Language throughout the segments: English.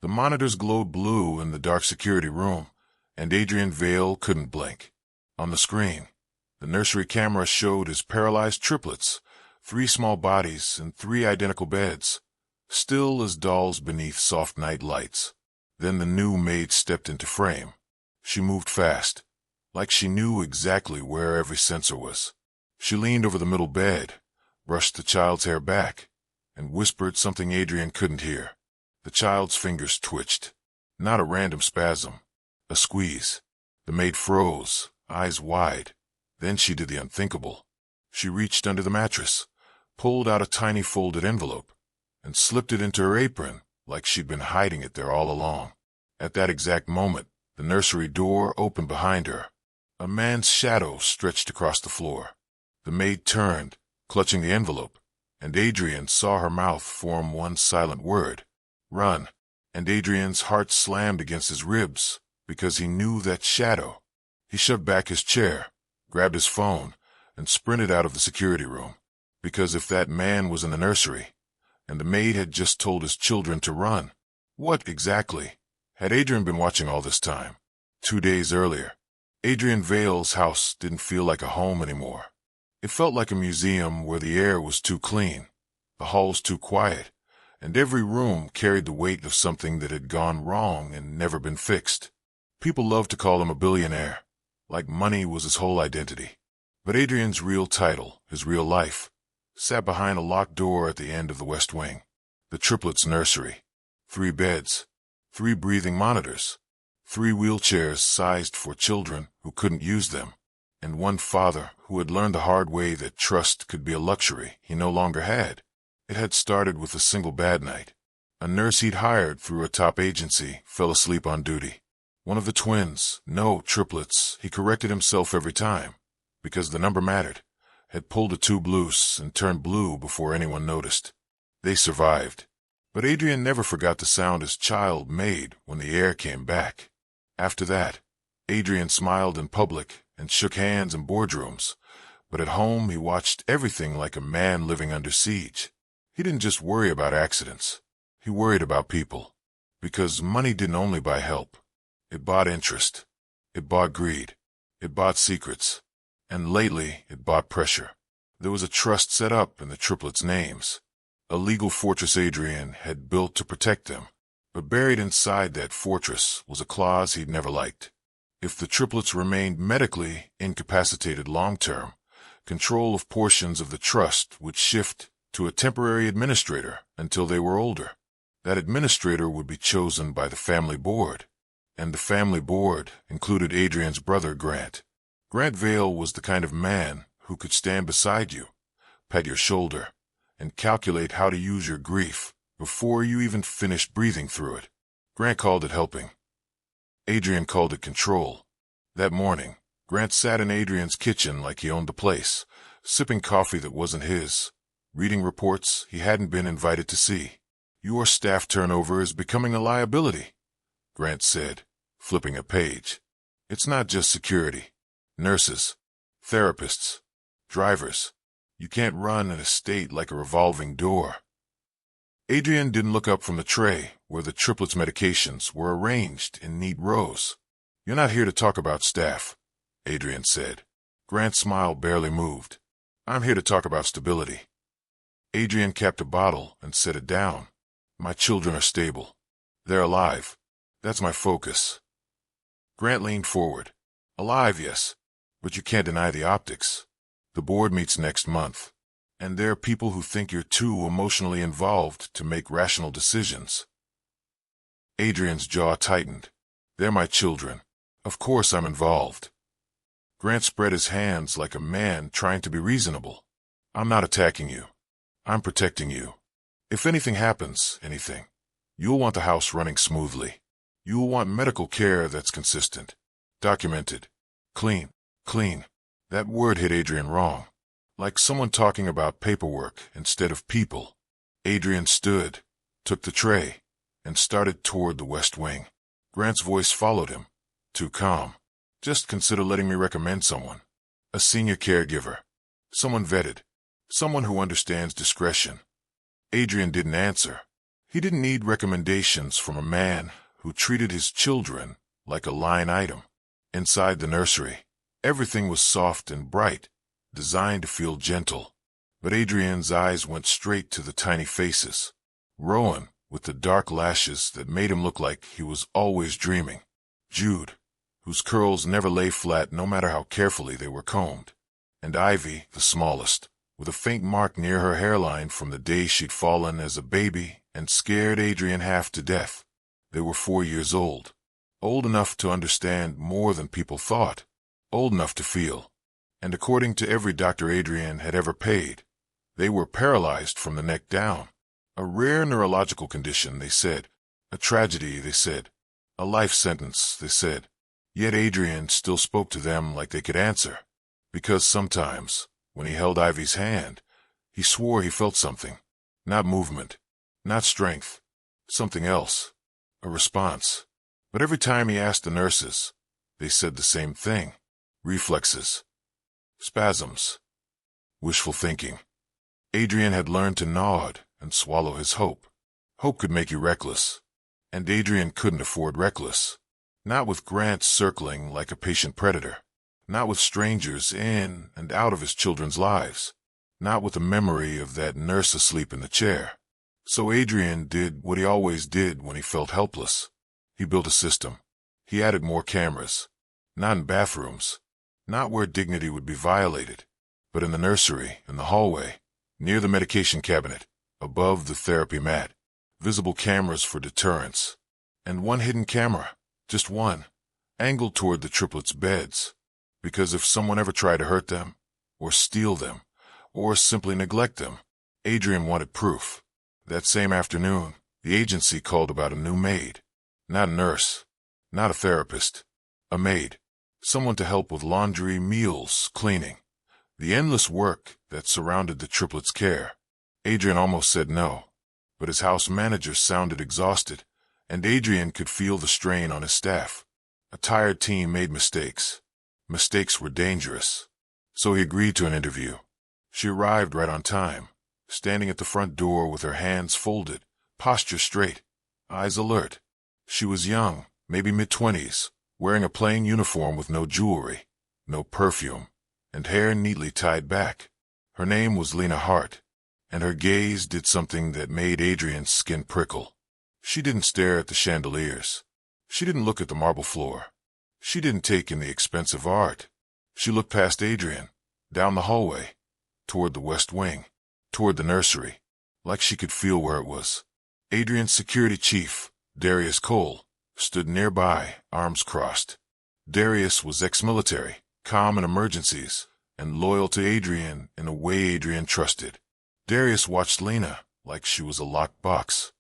The monitors glowed blue in the dark security room, and Adrian Vale couldn't blink. On the screen, the nursery camera showed his paralyzed triplets, 3 small bodies and 3 identical beds, still as dolls beneath soft night lights. Then the new maid stepped into frame. She moved fast, like she knew exactly where every sensor was. She leaned over the middle bed, brushed the child's hair back, and whispered something Adrian couldn't hear. The child's fingers twitched. Not a random spasm, a squeeze. The maid froze, eyes wide. Then she did the unthinkable. She reached under the mattress, pulled out a tiny folded envelope, and slipped it into her apron like she'd been hiding it there all along. At that exact moment, the nursery door opened behind her. A man's shadow stretched across the floor. The maid turned, clutching the envelope, and Adrian saw her mouth form one silent word: "Run." And Adrian's heart slammed against his ribs because he knew that shadow. He shoved back his chair, grabbed his phone, and sprinted out of the security room. Because if that man was in the nursery, and the maid had just told his children to run, what exactly had Adrian been watching all this time? 2 days earlier, Adrian Vale's house didn't feel like a home anymore. It felt like a museum where the air was too clean, the halls too quiet, and every room carried the weight of something that had gone wrong and never been fixed. People loved to call him a billionaire, like money was his whole identity. But Adrian's real title, his real life, sat behind a locked door at the end of the West Wing. The Triplets nursery. 3 beds, 3 breathing monitors, 3 wheelchairs sized for children who couldn't use them, and 1 father who had learned the hard way that trust could be a luxury he no longer had. It had started with a single bad night. A nurse he'd hired through a top agency fell asleep on duty. One of the twins, no, triplets, he corrected himself every time, because the number mattered, had pulled a tube loose and turned blue before anyone noticed. They survived. But Adrian never forgot the sound his child made when the air came back. After that, Adrian smiled in public and shook hands in boardrooms, but at home he watched everything like a man living under siege. He didn't just worry about accidents. He worried about people. Because money didn't only buy help. It bought interest. It bought greed. It bought secrets. And lately, it bought pressure. There was a trust set up in the triplets' names. A legal fortress Adrian had built to protect them. But buried inside that fortress was a clause he'd never liked. If the triplets remained medically incapacitated long-term, control of portions of the trust would shift to a temporary administrator until they were older. That administrator would be chosen by the family board. And the family board included Adrian's brother, Grant. Grant Vale was the kind of man who could stand beside you, pat your shoulder, and calculate how to use your grief before you even finished breathing through it. Grant called it helping. Adrian called it control. That morning, Grant sat in Adrian's kitchen like he owned the place, sipping coffee that wasn't his, reading reports he hadn't been invited to see. "Your staff turnover is becoming a liability," Grant said, flipping a page. "It's not just security. Nurses, therapists, drivers. You can't run an estate like a revolving door." Adrian didn't look up from the tray where the triplets' medications were arranged in neat rows. "You're not here to talk about staff," Adrian said. Grant's smile barely moved. "I'm here to talk about stability." Adrian capped a bottle and set it down. "My children are stable. They're alive. That's my focus." Grant leaned forward. "Alive, yes, but you can't deny the optics. The board meets next month, and there are people who think you're too emotionally involved to make rational decisions." Adrian's jaw tightened. "They're my children. Of course I'm involved." Grant spread his hands like a man trying to be reasonable. "I'm not attacking you. I'm protecting you. If anything happens, you'll want the house running smoothly. You'll want medical care that's consistent, documented, clean. That word hit Adrian wrong, like someone talking about paperwork instead of people. Adrian stood, took the tray, and started toward the West Wing. Grant's voice followed him, too calm. "Just consider letting me recommend someone. A senior caregiver. Someone vetted. Someone who understands discretion." Adrian didn't answer. He didn't need recommendations from a man who treated his children like a line item. Inside the nursery, everything was soft and bright, designed to feel gentle. But Adrian's eyes went straight to the tiny faces. Rowan, with the dark lashes that made him look like he was always dreaming. Jude, whose curls never lay flat no matter how carefully they were combed. And Ivy, the smallest, with a faint mark near her hairline from the day she'd fallen as a baby and scared Adrian half to death. They were 4 years old. Old enough to understand more than people thought. Old enough to feel. And according to every doctor Adrian had ever paid, they were paralyzed from the neck down. A rare neurological condition, they said. A tragedy, they said. A life sentence, they said. Yet Adrian still spoke to them like they could answer. Because sometimes, when he held Ivy's hand, he swore he felt something. Not movement. Not strength. Something else. A response. But every time he asked the nurses, they said the same thing. Reflexes. Spasms. Wishful thinking. Adrian had learned to nod and swallow his hope. Hope could make you reckless. And Adrian couldn't afford reckless. Not with Grant circling like a patient predator. Not with strangers in and out of his children's lives. Not with the memory of that nurse asleep in the chair. So Adrian did what he always did when he felt helpless. He built a system. He added more cameras. Not in bathrooms. Not where dignity would be violated. But in the nursery, in the hallway, near the medication cabinet, above the therapy mat. Visible cameras for deterrence. And one hidden camera. Just one. Angled toward the triplets' beds. Because if someone ever tried to hurt them, or steal them, or simply neglect them, Adrian wanted proof. That same afternoon, the agency called about a new maid. Not a nurse. Not a therapist. A maid. Someone to help with laundry, meals, cleaning. The endless work that surrounded the triplets' care. Adrian almost said no. But his house manager sounded exhausted, and Adrian could feel the strain on his staff. A tired team made mistakes. Mistakes were dangerous. So he agreed to an interview. She arrived right on time, standing at the front door with her hands folded, posture straight, eyes alert. She was young, maybe mid-20s, wearing a plain uniform with no jewelry, no perfume, and hair neatly tied back. Her name was Lena Hart, and her gaze did something that made Adrian's skin prickle. She didn't stare at the chandeliers. She didn't look at the marble floor. She didn't take in the expensive art. She looked past Adrian, down the hallway, toward the west wing, toward the nursery, like she could feel where it was. Adrian's security chief, Darius Cole, stood nearby, arms crossed. Darius was ex-military, calm in emergencies, and loyal to Adrian in a way Adrian trusted. Darius watched Lena like she was a locked box.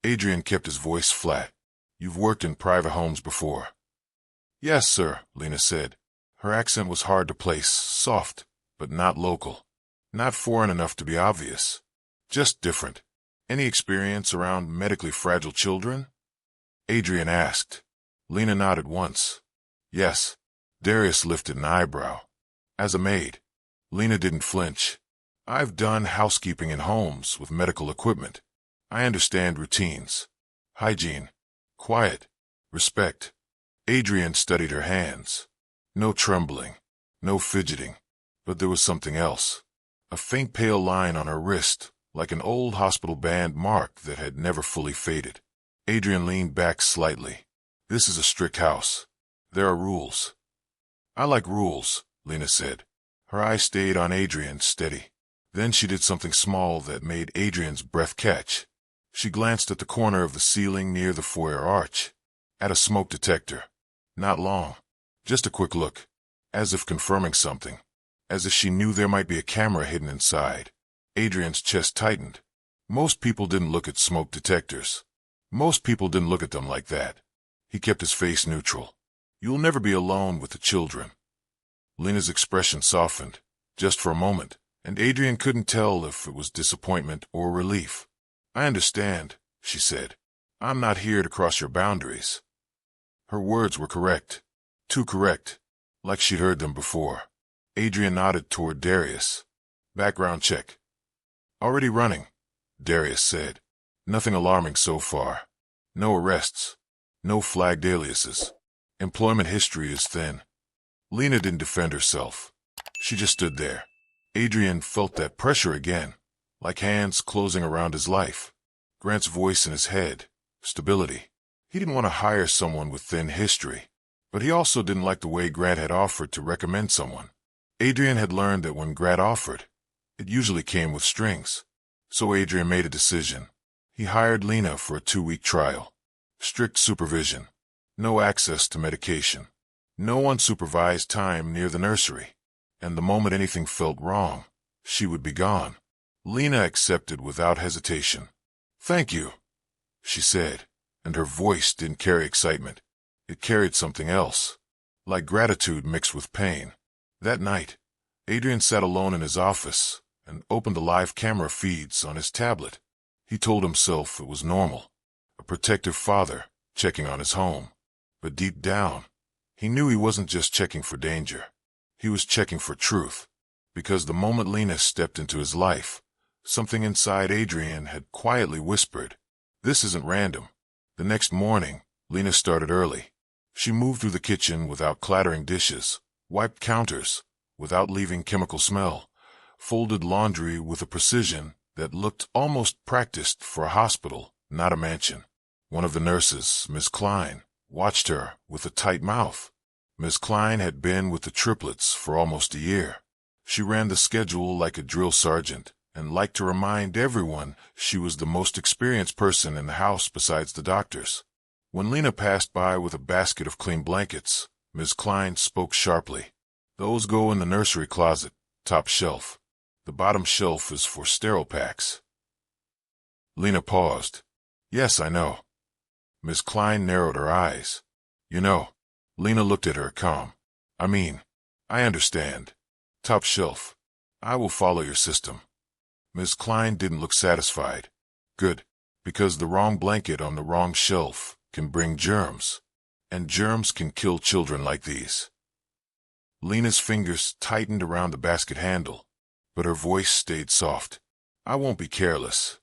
Adrian kept his voice flat. "You've worked in private homes before." "Yes, sir," Lena said. Her accent was hard to place, soft, but not local. Not foreign enough to be obvious. Just different. "Any experience around medically fragile children?" Adrian asked. Lena nodded once. "Yes." Darius lifted an eyebrow. "As a maid." Lena didn't flinch. "I've done housekeeping in homes with medical equipment. I understand routines. Hygiene. Quiet. Respect." Adrian studied her hands. No trembling. No fidgeting. But there was something else. A faint pale line on her wrist, like an old hospital band mark that had never fully faded. Adrian leaned back slightly. "This is a strict house. There are rules." "I like rules," Lena said. Her eyes stayed on Adrian, steady. Then she did something small that made Adrian's breath catch. She glanced at the corner of the ceiling near the foyer arch. At a smoke detector. Not long. Just a quick look. As if confirming something. As if she knew there might be a camera hidden inside. Adrian's chest tightened. Most people didn't look at smoke detectors. Most people didn't look at them like that. He kept his face neutral. "You'll never be alone with the children." Lena's expression softened, just for a moment, and Adrian couldn't tell if it was disappointment or relief. "I understand," she said. "I'm not here to cross your boundaries." Her words were correct. Too correct. Like she'd heard them before. Adrian nodded toward Darius. "Background check." "Already running," Darius said. Nothing alarming so far. No arrests. No flagged aliases. Employment history is thin. Lena didn't defend herself. She just stood there. Adrian felt that pressure again, like hands closing around his life. Grant's voice in his head. Stability. He didn't want to hire someone with thin history, but he also didn't like the way Grant had offered to recommend someone. Adrian had learned that when Grant offered, it usually came with strings. So Adrian made a decision. He hired Lena for a 2-week trial. Strict supervision. No access to medication. No unsupervised time near the nursery. And the moment anything felt wrong, she would be gone. Lena accepted without hesitation. "Thank you," she said, and her voice didn't carry excitement. It carried something else, like gratitude mixed with pain. That night, Adrian sat alone in his office and opened the live camera feeds on his tablet. He told himself it was normal, a protective father checking on his home. But deep down, he knew he wasn't just checking for danger. He was checking for truth, because the moment Lena stepped into his life, something inside Adrian had quietly whispered, "This isn't random." The next morning, Lena started early. She moved through the kitchen without clattering dishes, wiped counters without leaving chemical smell, folded laundry with a precision that looked almost practiced for a hospital, not a mansion. One of the nurses, Miss Klein, watched her with a tight mouth. Miss Klein had been with the Triplets for almost a year. She ran the schedule like a drill sergeant and liked to remind everyone she was the most experienced person in the house besides the doctors. When Lena passed by with a basket of clean blankets, Miss Klein spoke sharply. "Those go in the nursery closet, top shelf. The bottom shelf is for sterile packs." Lena paused. "Yes, I know." Miss Klein narrowed her eyes. "You know." Lena looked at her calm. "I mean, I understand. Top shelf. I will follow your system." Miss Klein didn't look satisfied. "Good, because the wrong blanket on the wrong shelf can bring germs, and germs can kill children like these." Lena's fingers tightened around the basket handle, but her voice stayed soft. "I won't be careless."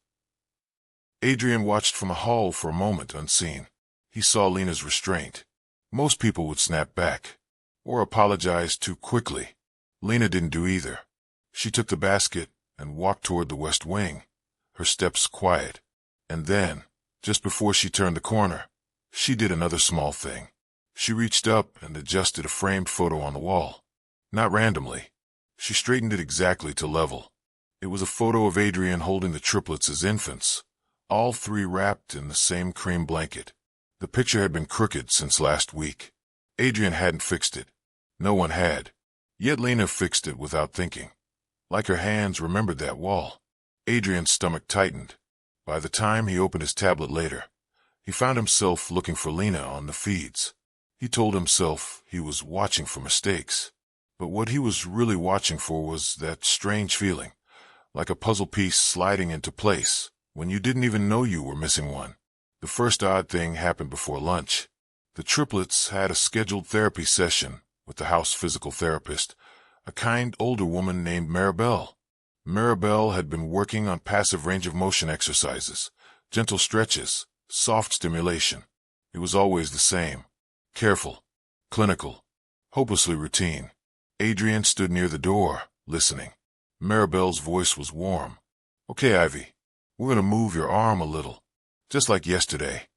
Adrian watched from the hall for a moment unseen. He saw Lena's restraint. Most people would snap back, or apologize too quickly. Lena didn't do either. She took the basket and walked toward the west wing, her steps quiet. And then, just before she turned the corner, she did another small thing. She reached up and adjusted a framed photo on the wall. Not randomly. She straightened it exactly to level. It was a photo of Adrian holding the Triplets as infants, all three wrapped in the same cream blanket. The picture had been crooked since last week. Adrian hadn't fixed it. No one had. Yet Lena fixed it without thinking. Like her hands remembered that wall. Adrian's stomach tightened. By the time he opened his tablet later, he found himself looking for Lena on the feeds. He told himself he was watching for mistakes. But what he was really watching for was that strange feeling, like a puzzle piece sliding into place when you didn't even know you were missing one. The first odd thing happened before lunch. The Triplets had a scheduled therapy session with the house physical therapist, a kind older woman named Maribel. Maribel had been working on passive range of motion exercises, gentle stretches, soft stimulation. It was always the same. Careful, clinical, hopelessly routine. Adrian stood near the door, listening. Maribel's voice was warm. "Okay, Ivy, we're going to move your arm a little, just like yesterday."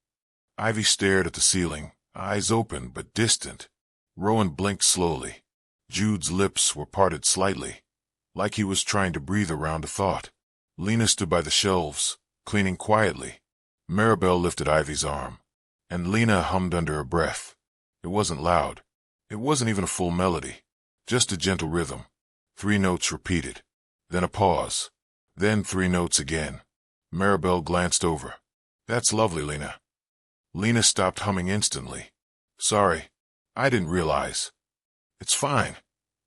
Ivy stared at the ceiling, eyes open but distant. Rowan blinked slowly. Jude's lips were parted slightly, like he was trying to breathe around a thought. Lena stood by the shelves, cleaning quietly. Maribel lifted Ivy's arm, and Lena hummed under her breath. It wasn't loud. It wasn't even a full melody. Just a gentle rhythm. 3 notes repeated. Then a pause. Then 3 notes again. Maribel glanced over. "That's lovely, Lena." Lena stopped humming instantly. "Sorry, I didn't realize." "It's fine,"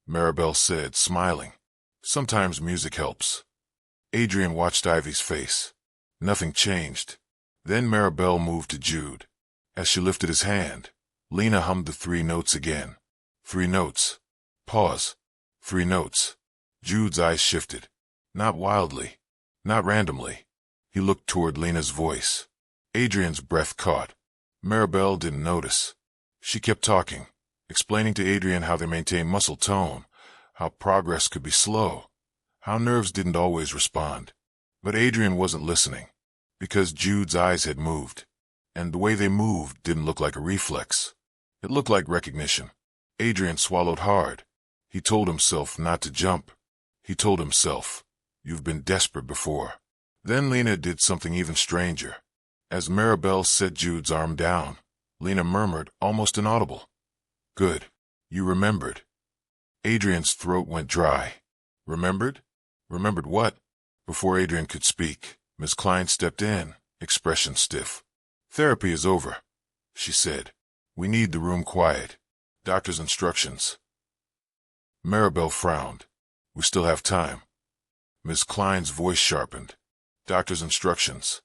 Maribel said, smiling. "Sometimes music helps." Adrian watched Ivy's face. Nothing changed. Then Maribel moved to Jude. As she lifted his hand, Lena hummed the 3 notes again. 3 notes. Pause. 3 notes. Jude's eyes shifted. Not wildly. Not randomly. He looked toward Lena's voice. Adrian's breath caught. Maribel didn't notice. She kept talking, explaining to Adrian how they maintain muscle tone, how progress could be slow, how nerves didn't always respond. But Adrian wasn't listening, because Jude's eyes had moved, and the way they moved didn't look like a reflex. It looked like recognition. Adrian swallowed hard. He told himself not to jump. He told himself, "You've been desperate before." Then Lena did something even stranger. As Maribel set Jude's arm down, Lena murmured, almost inaudible, "Good. You remembered." Adrian's throat went dry. Remembered? Remembered what? Before Adrian could speak, Miss Klein stepped in, expression stiff. "Therapy is over," she said. "We need the room quiet. Doctor's instructions." Maribel frowned. "We still have time." Miss Klein's voice sharpened. "Doctor's instructions."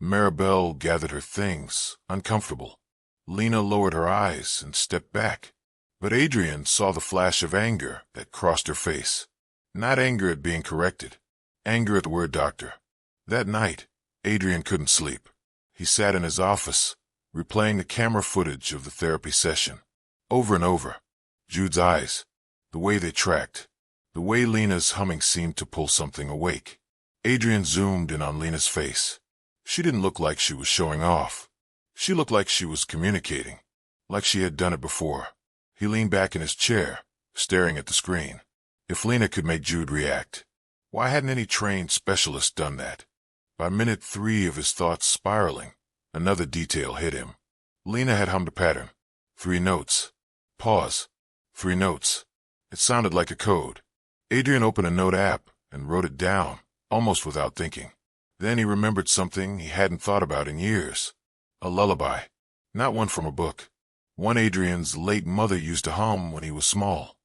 Maribel gathered her things, uncomfortable. Lena lowered her eyes and stepped back. But Adrian saw the flash of anger that crossed her face. Not anger at being corrected. Anger at the word doctor. That night, Adrian couldn't sleep. He sat in his office, replaying the camera footage of the therapy session. Over and over. Jude's eyes. The way they tracked. The way Lena's humming seemed to pull something awake. Adrian zoomed in on Lena's face. She didn't look like she was showing off. She looked like she was communicating, like she had done it before. He leaned back in his chair, staring at the screen. If Lena could make Jude react, why hadn't any trained specialist done that? By minute 3 of his thoughts spiraling, another detail hit him. Lena had hummed a pattern. 3 notes. Pause. 3 notes. It sounded like a code. Adrian opened a note app and wrote it down, almost without thinking. Then he remembered something he hadn't thought about in years. A lullaby. Not one from a book. One Adrian's late mother used to hum when he was small.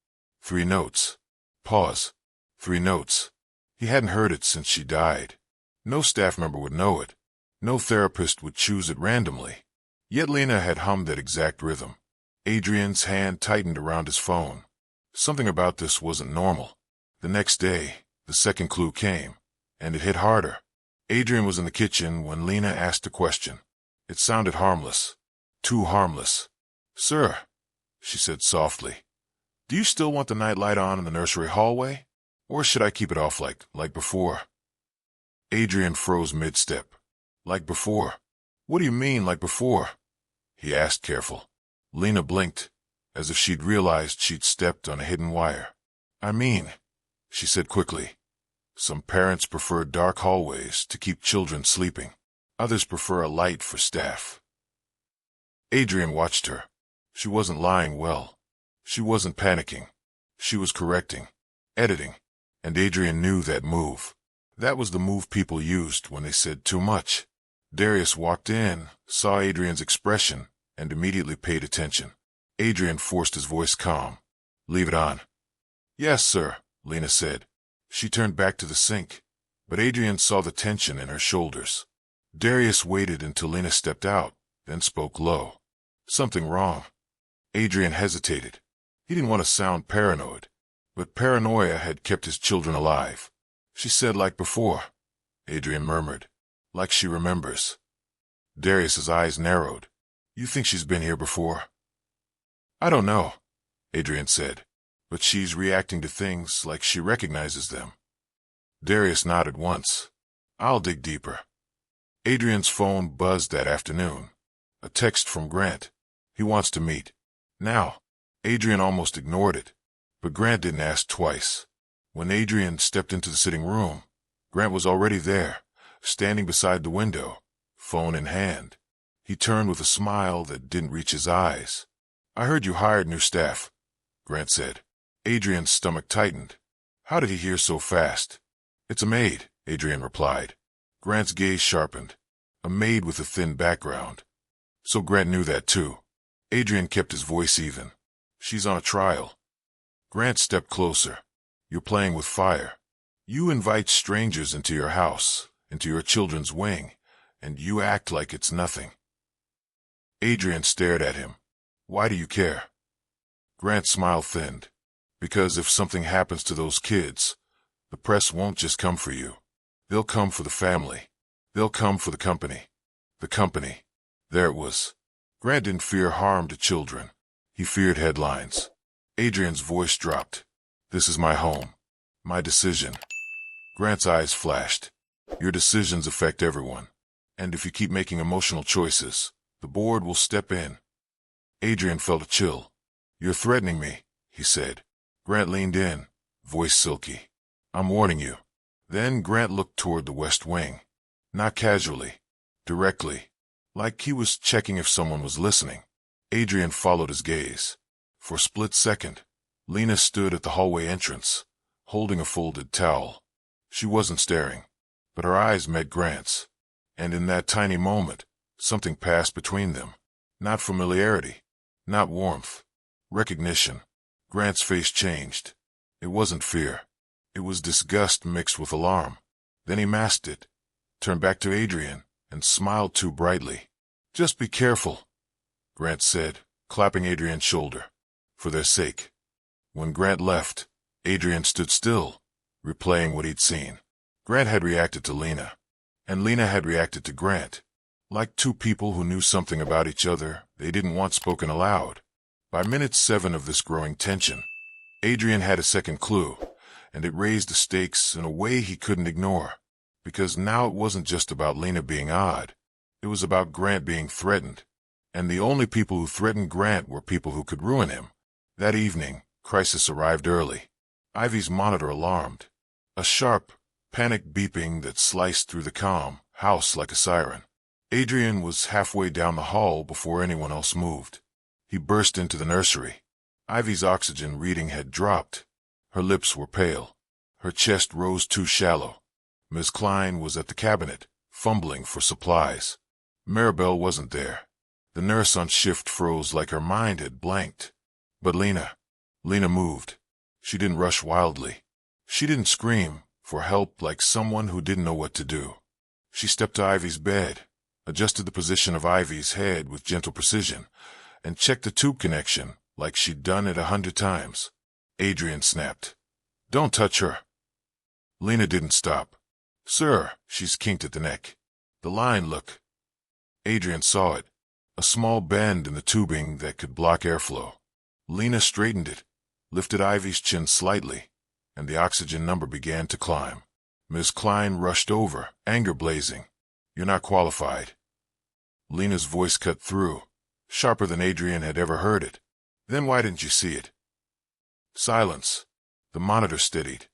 3 notes. Pause. 3 notes. He hadn't heard it since she died. No staff member would know it. No therapist would choose it randomly. Yet Lena had hummed that exact rhythm. Adrian's hand tightened around his phone. Something about this wasn't normal. The next day, the second clue came, and it hit harder. Adrian was in the kitchen when Lena asked a question. It sounded harmless. Too harmless. "Sir," she said softly, "do you still want the night light on in the nursery hallway? Or should I keep it off like before?" Adrian froze mid-step. "Like before? What do you mean, like before?" he asked, careful. Lena blinked, as if she'd realized she'd stepped on a hidden wire. "I mean," she said quickly, "some parents prefer dark hallways to keep children sleeping. Others prefer a light for staff." Adrian watched her. She wasn't lying well. She wasn't panicking. She was correcting, editing, and Adrian knew that move. That was the move people used when they said too much. Darius walked in, saw Adrian's expression, and immediately paid attention. Adrian forced his voice calm. "Leave it on." "Yes, sir," Lena said. She turned back to the sink, but Adrian saw the tension in her shoulders. Darius waited until Lena stepped out, then spoke low. "Something wrong." Adrian hesitated. He didn't want to sound paranoid, but paranoia had kept his children alive. "She said like before," Adrian murmured, "like she remembers." Darius's eyes narrowed. "You think she's been here before?" "I don't know," Adrian said, "but she's reacting to things like she recognizes them." Darius nodded once. "I'll dig deeper." Adrian's phone buzzed that afternoon. A text from Grant. He wants to meet. Now. Adrian almost ignored it, but Grant didn't ask twice. When Adrian stepped into the sitting room, Grant was already there, standing beside the window, phone in hand. He turned with a smile that didn't reach his eyes. "I heard you hired new staff," Grant said. Adrian's stomach tightened. How did he hear so fast? "It's a maid," Adrian replied. Grant's gaze sharpened. A maid with a thin background. So Grant knew that too. Adrian kept his voice even. "She's on a trial." Grant stepped closer. "You're playing with fire. You invite strangers into your house, into your children's wing, and you act like it's nothing." Adrian stared at him. "Why do you care?" Grant's smile thinned. "Because if something happens to those kids, the press won't just come for you. They'll come for the family. They'll come for the company. The company. There it was. Grant didn't fear harm to children. He feared headlines. Adrian's voice dropped. This is my home. My decision. Grant's eyes flashed. Your decisions affect everyone. And if you keep making emotional choices, the board will step in. Adrian felt a chill. You're threatening me, he said. Grant leaned in, voice silky. I'm warning you. Then Grant looked toward the west wing. Not casually. Directly. Like he was checking if someone was listening. Adrian followed his gaze. For a split second, Lena stood at the hallway entrance, holding a folded towel. She wasn't staring, but her eyes met Grant's. And in that tiny moment, something passed between them. Not familiarity, not warmth, recognition. Grant's face changed. It wasn't fear. It was disgust mixed with alarm. Then he masked it, turned back to Adrian, and smiled too brightly. Just be careful, Grant said, clapping Adrian's shoulder. For their sake. When Grant left, Adrian stood still, replaying what he'd seen. Grant had reacted to Lena, and Lena had reacted to Grant. Like two people who knew something about each other they didn't want spoken aloud. By minute 7 of this growing tension, Adrian had a second clue, and it raised the stakes in a way he couldn't ignore. Because now it wasn't just about Lena being odd. It was about Grant being threatened. And the only people who threatened Grant were people who could ruin him. That evening, crisis arrived early. Ivy's monitor alarmed. A sharp, panic beeping that sliced through the calm house like a siren. Adrian was halfway down the hall before anyone else moved. He burst into the nursery. Ivy's oxygen reading had dropped. Her lips were pale. Her chest rose too shallow. Ms. Klein was at the cabinet, fumbling for supplies. Maribel wasn't there. The nurse on shift froze like her mind had blanked. But Lena moved. She didn't rush wildly. She didn't scream for help like someone who didn't know what to do. She stepped to Ivy's bed, adjusted the position of Ivy's head with gentle precision, and checked the tube connection like she'd done it 100 times. Adrian snapped. Don't touch her. Lena didn't stop. Sir, she's kinked at the neck. The line, look. Adrian saw it. A small bend in the tubing that could block airflow. Lena straightened it, lifted Ivy's chin slightly, and the oxygen number began to climb. Ms. Klein rushed over, anger blazing. You're not qualified. Lena's voice cut through, sharper than Adrian had ever heard it. Then why didn't you see it? Silence. The monitor steadied.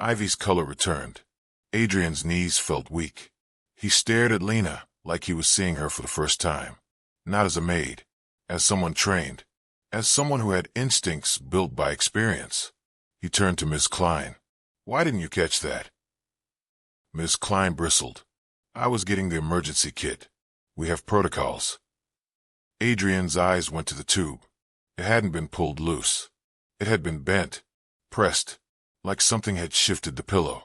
Ivy's color returned. Adrian's knees felt weak. He stared at Lena like he was seeing her for the first time. Not as a maid, as someone trained, as someone who had instincts built by experience. He turned to Ms. Klein. Why didn't you catch that? Ms. Klein bristled. I was getting the emergency kit. We have protocols. Adrian's eyes went to the tube. It hadn't been pulled loose. It had been bent, pressed, like something had shifted the pillow,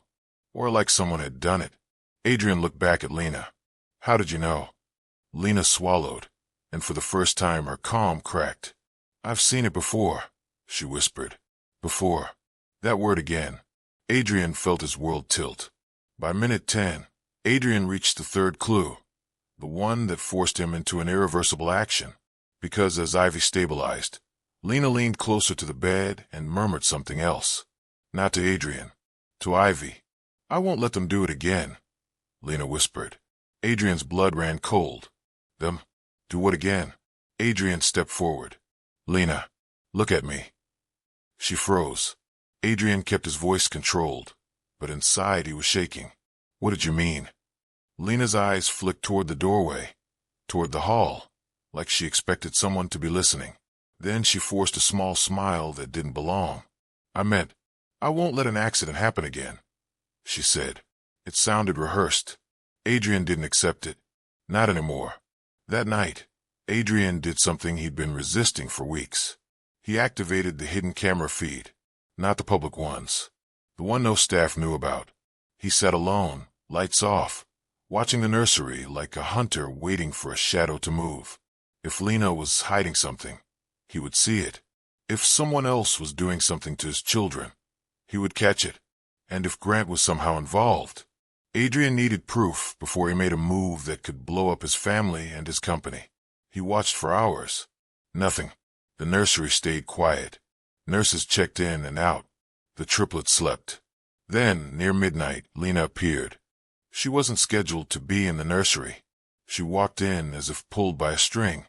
or like someone had done it. Adrian looked back at Lena. How did you know? Lena swallowed, and for the first time her calm cracked. I've seen it before, she whispered. Before. That word again. Adrian felt his world tilt. By minute 10, Adrian reached the third clue, the one that forced him into an irreversible action. Because as Ivy stabilized, Lena leaned closer to the bed and murmured something else. Not to Adrian. To Ivy. I won't let them do it again, Lena whispered. Adrian's blood ran cold. Them? Do what again? Adrian stepped forward. Lena, look at me. She froze. Adrian kept his voice controlled, but inside he was shaking. What did you mean? Lena's eyes flicked toward the doorway, toward the hall, like she expected someone to be listening. Then she forced a small smile that didn't belong. I meant, I won't let an accident happen again, she said. It sounded rehearsed. Adrian didn't accept it. Not anymore. That night, Adrian did something he'd been resisting for weeks. He activated the hidden camera feed, not the public ones, the one no staff knew about. He sat alone, lights off, watching the nursery like a hunter waiting for a shadow to move. If Lena was hiding something, he would see it. If someone else was doing something to his children, he would catch it. And if Grant was somehow involved, Adrian needed proof before he made a move that could blow up his family and his company. He watched for hours. Nothing. The nursery stayed quiet. Nurses checked in and out. The triplets slept. Then, near midnight, Lena appeared. She wasn't scheduled to be in the nursery. She walked in as if pulled by a string,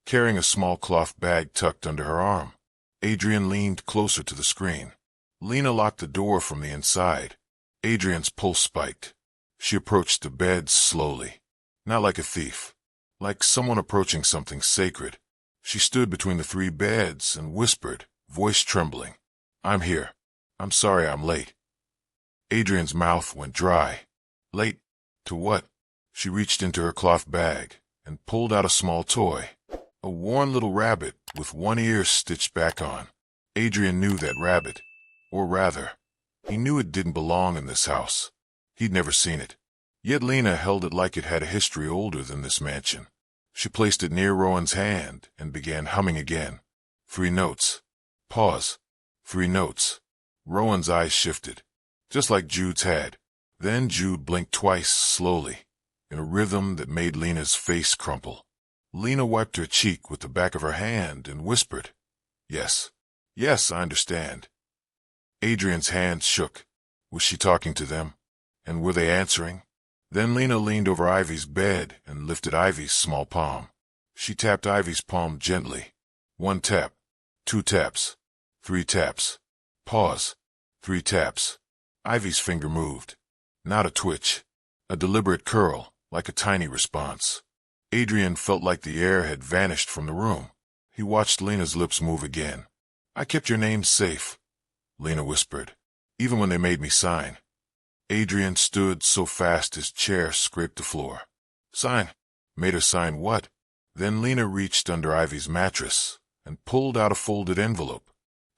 carrying a small cloth bag tucked under her arm. Adrian leaned closer to the screen. Lena locked the door from the inside. Adrian's pulse spiked. She approached the bed slowly, not like a thief, like someone approaching something sacred. She stood between the three beds and whispered, voice trembling, "I'm here. I'm sorry I'm late." Adrian's mouth went dry. Late? To what? She reached into her cloth bag and pulled out a small toy, a worn little rabbit with one ear stitched back on. Adrian knew that rabbit, or rather, he knew it didn't belong in this house. He'd never seen it. Yet Lena held it like it had a history older than this mansion. She placed it near Rowan's hand and began humming again. 3 notes. Pause. 3 notes. Rowan's eyes shifted, just like Jude's had. Then Jude blinked twice, slowly, in a rhythm that made Lena's face crumple. Lena wiped her cheek with the back of her hand and whispered, "Yes. Yes, I understand." Adrian's hands shook. Was she talking to them? And were they answering? Then Lena leaned over Ivy's bed and lifted Ivy's small palm. She tapped Ivy's palm gently. 1 tap, 2 taps, 3 taps. Pause. 3 taps. Ivy's finger moved. Not a twitch. A deliberate curl, like a tiny response. Adrian felt like the air had vanished from the room. He watched Lena's lips move again. "I kept your name safe," Lena whispered, "even when they made me sign." Adrian stood so fast his chair scraped the floor. "Sign? Made her sign what?" Then Lena reached under Ivy's mattress and pulled out a folded envelope.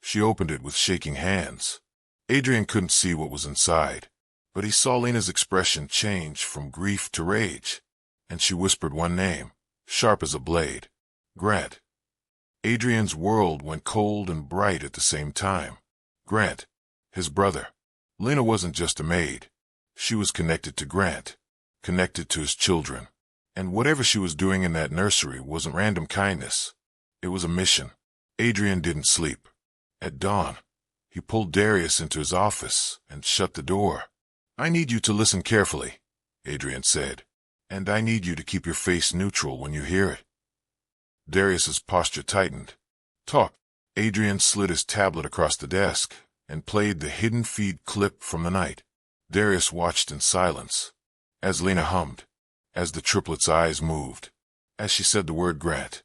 She opened it with shaking hands. Adrian couldn't see what was inside, but he saw Lena's expression change from grief to rage, and she whispered one name, sharp as a blade. Grant. Adrian's world went cold and bright at the same time. Grant. His brother. Lena wasn't just a maid. She was connected to Grant, connected to his children. And whatever she was doing in that nursery wasn't random kindness. It was a mission. Adrian didn't sleep. At dawn, he pulled Darius into his office and shut the door. "I need you to listen carefully," Adrian said, "and I need you to keep your face neutral when you hear it." Darius's posture tightened. "Talk." Adrian slid his tablet across the desk and played the hidden feed clip from the night. Darius watched in silence, as Lena hummed, as the triplets' eyes moved, as she said the word Grant.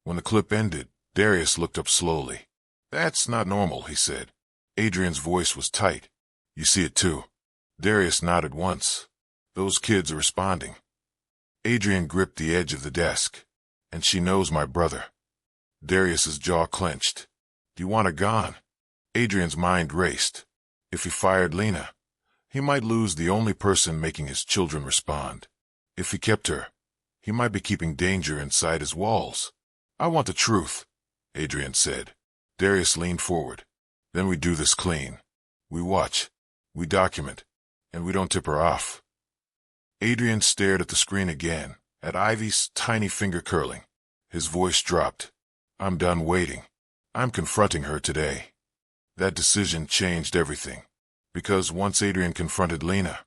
When the clip ended, Darius looked up slowly. "That's not normal," he said. Adrian's voice was tight. "You see it too?" Darius nodded once. "Those kids are responding." Adrian gripped the edge of the desk. "And she knows my brother." Darius's jaw clenched. "Do you want her gone?" Adrian's mind raced. If he fired Lena, he might lose the only person making his children respond. If he kept her, he might be keeping danger inside his walls. "I want the truth," Adrian said. Darius leaned forward. "Then we do this clean. We watch, we document, and we don't tip her off." Adrian stared at the screen again, at Ivy's tiny finger curling. His voice dropped. "I'm done waiting. I'm confronting her today." That decision changed everything, because once Adrian confronted Lena,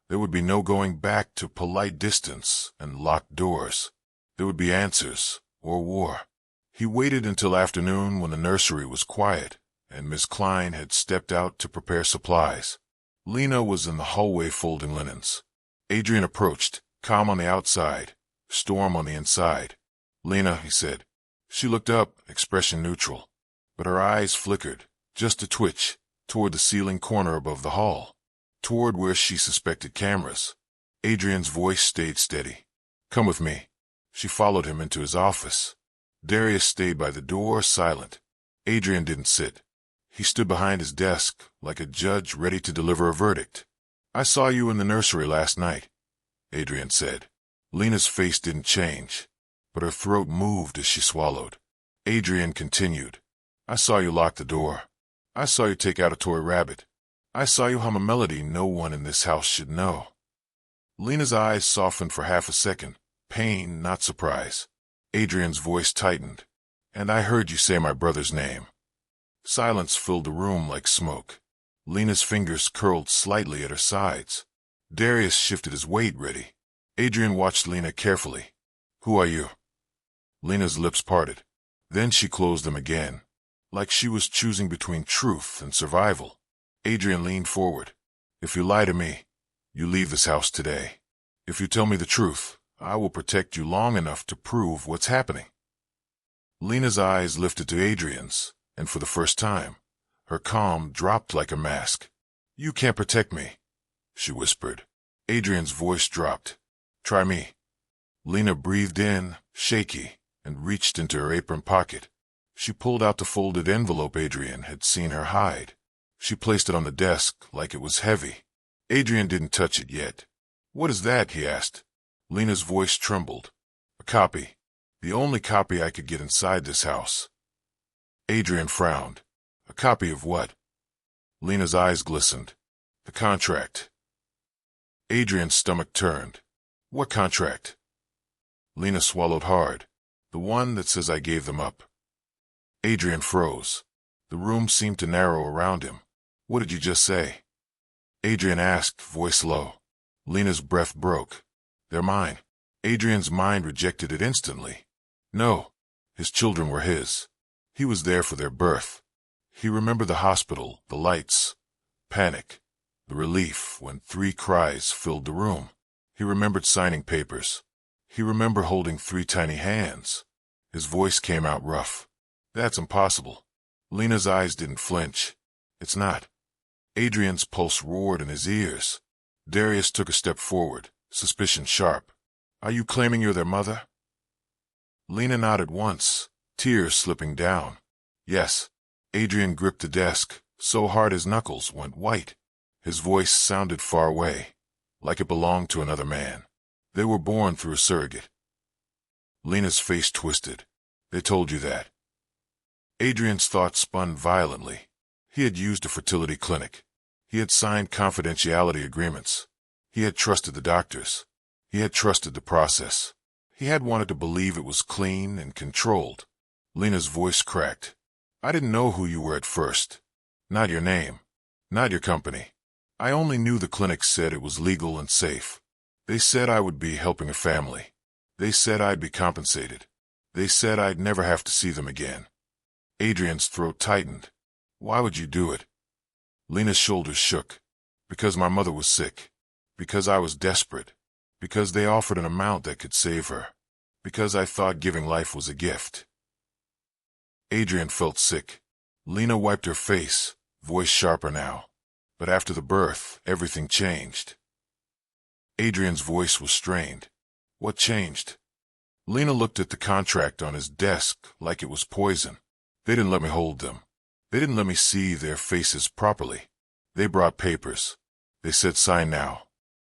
there would be no going back to polite distance and locked doors. There would be answers, or war. He waited until afternoon when the nursery was quiet and Miss Klein had stepped out to prepare supplies. Lena was in the hallway folding linens. Adrian approached, calm on the outside, storm on the inside. "Lena," he said. She looked up, expression neutral, but her eyes flickered, just a twitch, toward the ceiling corner above the hall, toward where she suspected cameras. Adrian's voice stayed steady. "Come with me." She followed him into his office. Darius stayed by the door, silent. Adrian didn't sit. He stood behind his desk, like a judge ready to deliver a verdict. "I saw you in the nursery last night," Adrian said. Lena's face didn't change, but her throat moved as she swallowed. Adrian continued. "I saw you lock the door. I saw you take out a toy rabbit. I saw you hum a melody no one in this house should know. Lena's eyes softened for half a second. Pain, not surprise. Adrian's voice tightened. And I heard you say my brother's name. Silence filled the room like smoke. Lena's fingers curled slightly at her sides. Darius shifted his weight ready. Adrian watched Lena carefully. Who are you? Lena's lips parted. Then she closed them again, like she was choosing between truth and survival. Adrian leaned forward. If you lie to me, you leave this house today. If you tell me the truth, I will protect you long enough to prove what's happening. Lena's eyes lifted to Adrian's, and for the first time, her calm dropped like a mask. You can't protect me, she whispered. Adrian's voice dropped. Try me. Lena breathed in, shaky, and reached into her apron pocket. She pulled out the folded envelope Adrian had seen her hide. She placed it on the desk like it was heavy. Adrian didn't touch it yet. What is that? He asked. Lena's voice trembled. A copy. The only copy I could get inside this house. Adrian frowned. A copy of what? Lena's eyes glistened. The contract. Adrian's stomach turned. What contract? Lena swallowed hard. The one that says I gave them up. Adrian froze. The room seemed to narrow around him. What did you just say? Adrian asked, voice low. Lena's breath broke. They're mine. Adrian's mind rejected it instantly. No, his children were his. He was there for their birth. He remembered the hospital, the lights, panic, the relief when 3 cries filled the room. He remembered signing papers. He remembered holding 3 tiny hands. His voice came out rough. That's impossible. Lena's eyes didn't flinch. It's not. Adrian's pulse roared in his ears. Darius took a step forward, suspicion sharp. Are you claiming you're their mother? Lena nodded once, tears slipping down. Yes. Adrian gripped the desk, so hard his knuckles went white. His voice sounded far away, like it belonged to another man. They were born through a surrogate. Lena's face twisted. They told you that. Adrian's thoughts spun violently. He had used a fertility clinic. He had signed confidentiality agreements. He had trusted the doctors. He had trusted the process. He had wanted to believe it was clean and controlled. Lena's voice cracked. I didn't know who you were at first. Not your name. Not your company. I only knew the clinic said it was legal and safe. They said I would be helping a family. They said I'd be compensated. They said I'd never have to see them again. Adrian's throat tightened. Why would you do it? Lena's shoulders shook. Because my mother was sick. Because I was desperate. Because they offered an amount that could save her. Because I thought giving life was a gift. Adrian felt sick. Lena wiped her face, voice sharper now. But after the birth, everything changed. Adrian's voice was strained. What changed? Lena looked at the contract on his desk like it was poison. They didn't let me hold them. They didn't let me see their faces properly. They brought papers. They said sign now.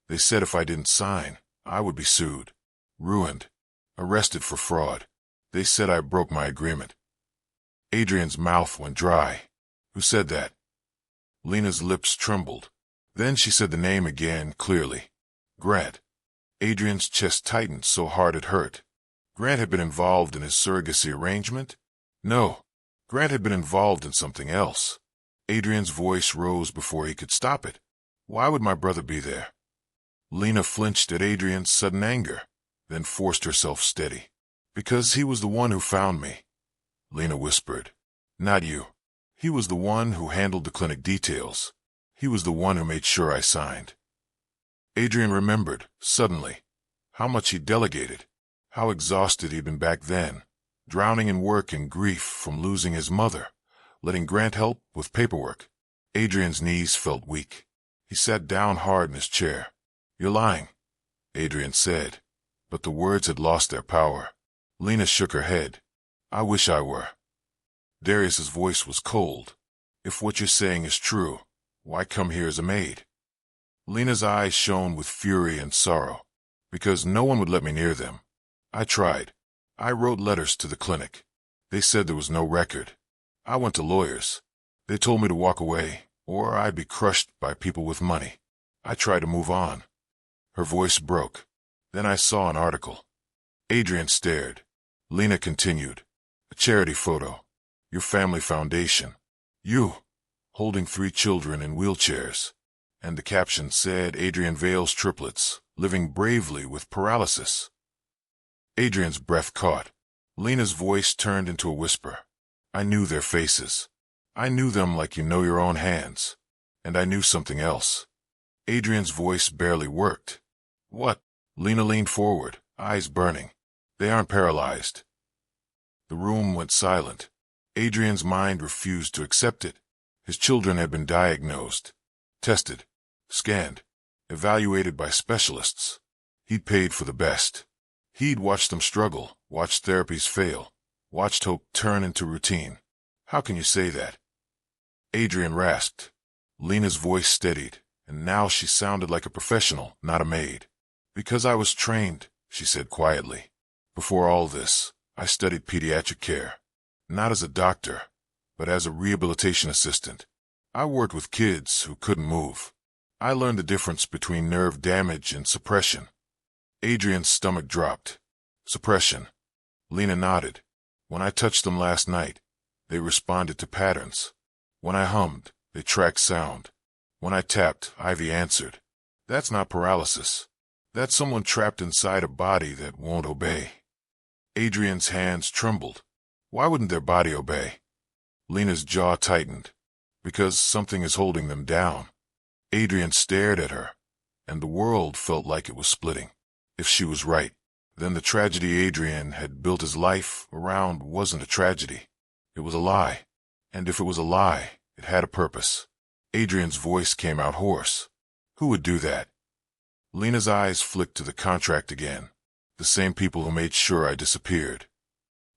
They said if I didn't sign, I would be sued, ruined, arrested for fraud. They said I broke my agreement. Adrian's mouth went dry. Who said that? Lena's lips trembled. Then she said the name again clearly. Grant. Adrian's chest tightened so hard it hurt. Grant had been involved in his surrogacy arrangement? No. Grant had been involved in something else. Adrian's voice rose before he could stop it. Why would my brother be there? Lena flinched at Adrian's sudden anger, then forced herself steady. Because he was the one who found me. Lena whispered. Not you. He was the one who handled the clinic details. He was the one who made sure I signed. Adrian remembered, suddenly, how much he delegated, how exhausted he'd been back then, drowning in work and grief from losing his mother, letting Grant help with paperwork. Adrian's knees felt weak. He sat down hard in his chair. You're lying, Adrian said, but the words had lost their power. Lena shook her head. I wish I were. Darius's voice was cold. If what you're saying is true, why come here as a maid? Lena's eyes shone with fury and sorrow. Because no one would let me near them. I tried. I wrote letters to the clinic. They said there was no record. I went to lawyers. They told me to walk away, or I'd be crushed by people with money. I tried to move on. Her voice broke. Then I saw an article. Adrian stared. Lena continued. A charity photo. Your family foundation. You, holding 3 children in wheelchairs. And the caption said Adrian Vale's triplets, living bravely with paralysis. Adrian's breath caught. Lena's voice turned into a whisper. I knew their faces. I knew them like you know your own hands. And I knew something else. Adrian's voice barely worked. What? Lena leaned forward, eyes burning. They aren't paralyzed. The room went silent. Adrian's mind refused to accept it. His children had been diagnosed, tested, scanned, evaluated by specialists. He'd paid for the best. He'd watched them struggle, watched therapies fail, watched hope turn into routine. How can you say that? Adrian rasped. Lena's voice steadied, and now she sounded like a professional, not a maid. Because I was trained, she said quietly. Before all this, I studied pediatric care. Not as a doctor, but as a rehabilitation assistant. I worked with kids who couldn't move. I learned the difference between nerve damage and suppression. Adrian's stomach dropped. Suppression. Lena nodded. When I touched them last night, they responded to patterns. When I hummed, they tracked sound. When I tapped, Ivy answered. That's not paralysis. That's someone trapped inside a body that won't obey. Adrian's hands trembled. Why wouldn't their body obey? Lena's jaw tightened. Because something is holding them down. Adrian stared at her, and the world felt like it was splitting. If she was right, then the tragedy Adrian had built his life around wasn't a tragedy. It was a lie. And if it was a lie, it had a purpose. Adrian's voice came out hoarse. Who would do that? Lena's eyes flicked to the contract again. The same people who made sure I disappeared.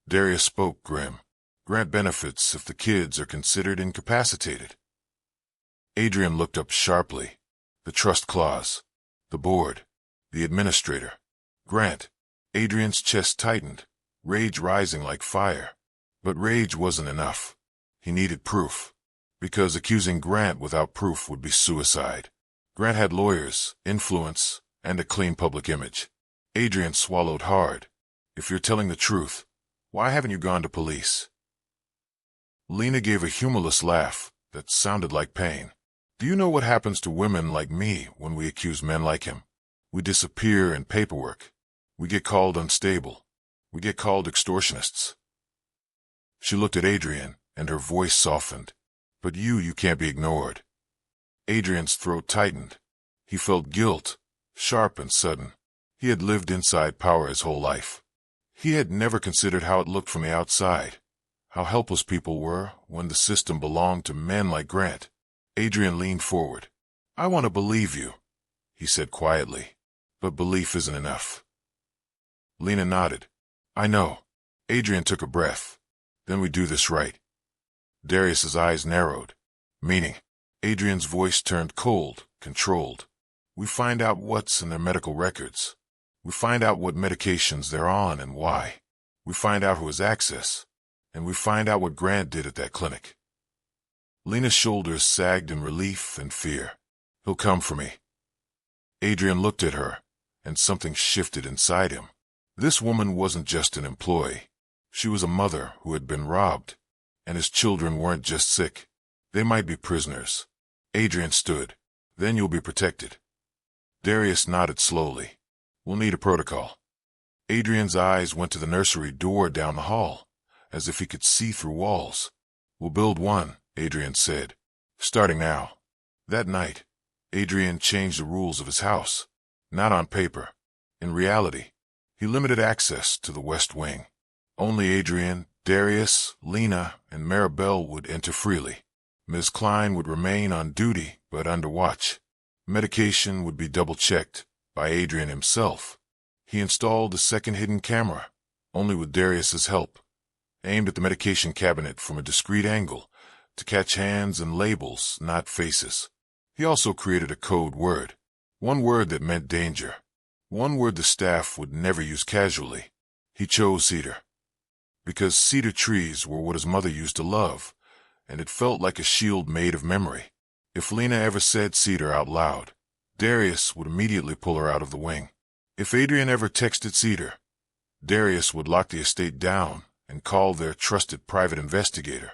Darius spoke grim. Grant benefits if the kids are considered incapacitated. Adrian looked up sharply. The trust clause. The board. The administrator. Grant. Adrian's chest tightened, rage rising like fire. But rage wasn't enough. He needed proof. Because accusing Grant without proof would be suicide. Grant had lawyers, influence, and a clean public image. Adrian swallowed hard. If you're telling the truth, why haven't you gone to police? Lena gave a humorless laugh that sounded like pain. Do you know what happens to women like me when we accuse men like him? We disappear in paperwork. We get called unstable. We get called extortionists. She looked at Adrian, and her voice softened. But you can't be ignored. Adrian's throat tightened. He felt guilt, sharp and sudden. He had lived inside power his whole life. He had never considered how it looked from the outside, how helpless people were when the system belonged to men like Grant. Adrian leaned forward. I want to believe you, he said quietly, but belief isn't enough. Lena nodded. I know. Adrian took a breath. Then we do this right. Darius's eyes narrowed. Meaning? Adrian's voice turned cold, controlled. We find out what's in their medical records. We find out what medications they're on and why. We find out who has access. And we find out what Grant did at that clinic. Lena's shoulders sagged in relief and fear. He'll come for me. Adrian looked at her, and something shifted inside him. This woman wasn't just an employee. She was a mother who had been robbed. And his children weren't just sick. They might be prisoners. Adrian stood. Then you'll be protected. Darius nodded slowly. We'll need a protocol. Adrian's eyes went to the nursery door down the hall, as if he could see through walls. We'll build one, Adrian said. Starting now. That night, Adrian changed the rules of his house. Not on paper. In reality, he limited access to the West Wing. Only Adrian, Darius, Lena, and Maribel would enter freely. Ms. Klein would remain on duty, but under watch. Medication would be double-checked by Adrian himself. He installed a second hidden camera, only with Darius's help, aimed at the medication cabinet from a discreet angle to catch hands and labels, not faces. He also created a code word, one word that meant danger, one word the staff would never use casually. He chose cedar. Because cedar trees were what his mother used to love, and it felt like a shield made of memory. If Lena ever said Cedar out loud, Darius would immediately pull her out of the wing. If Adrian ever texted Cedar, Darius would lock the estate down and call their trusted private investigator.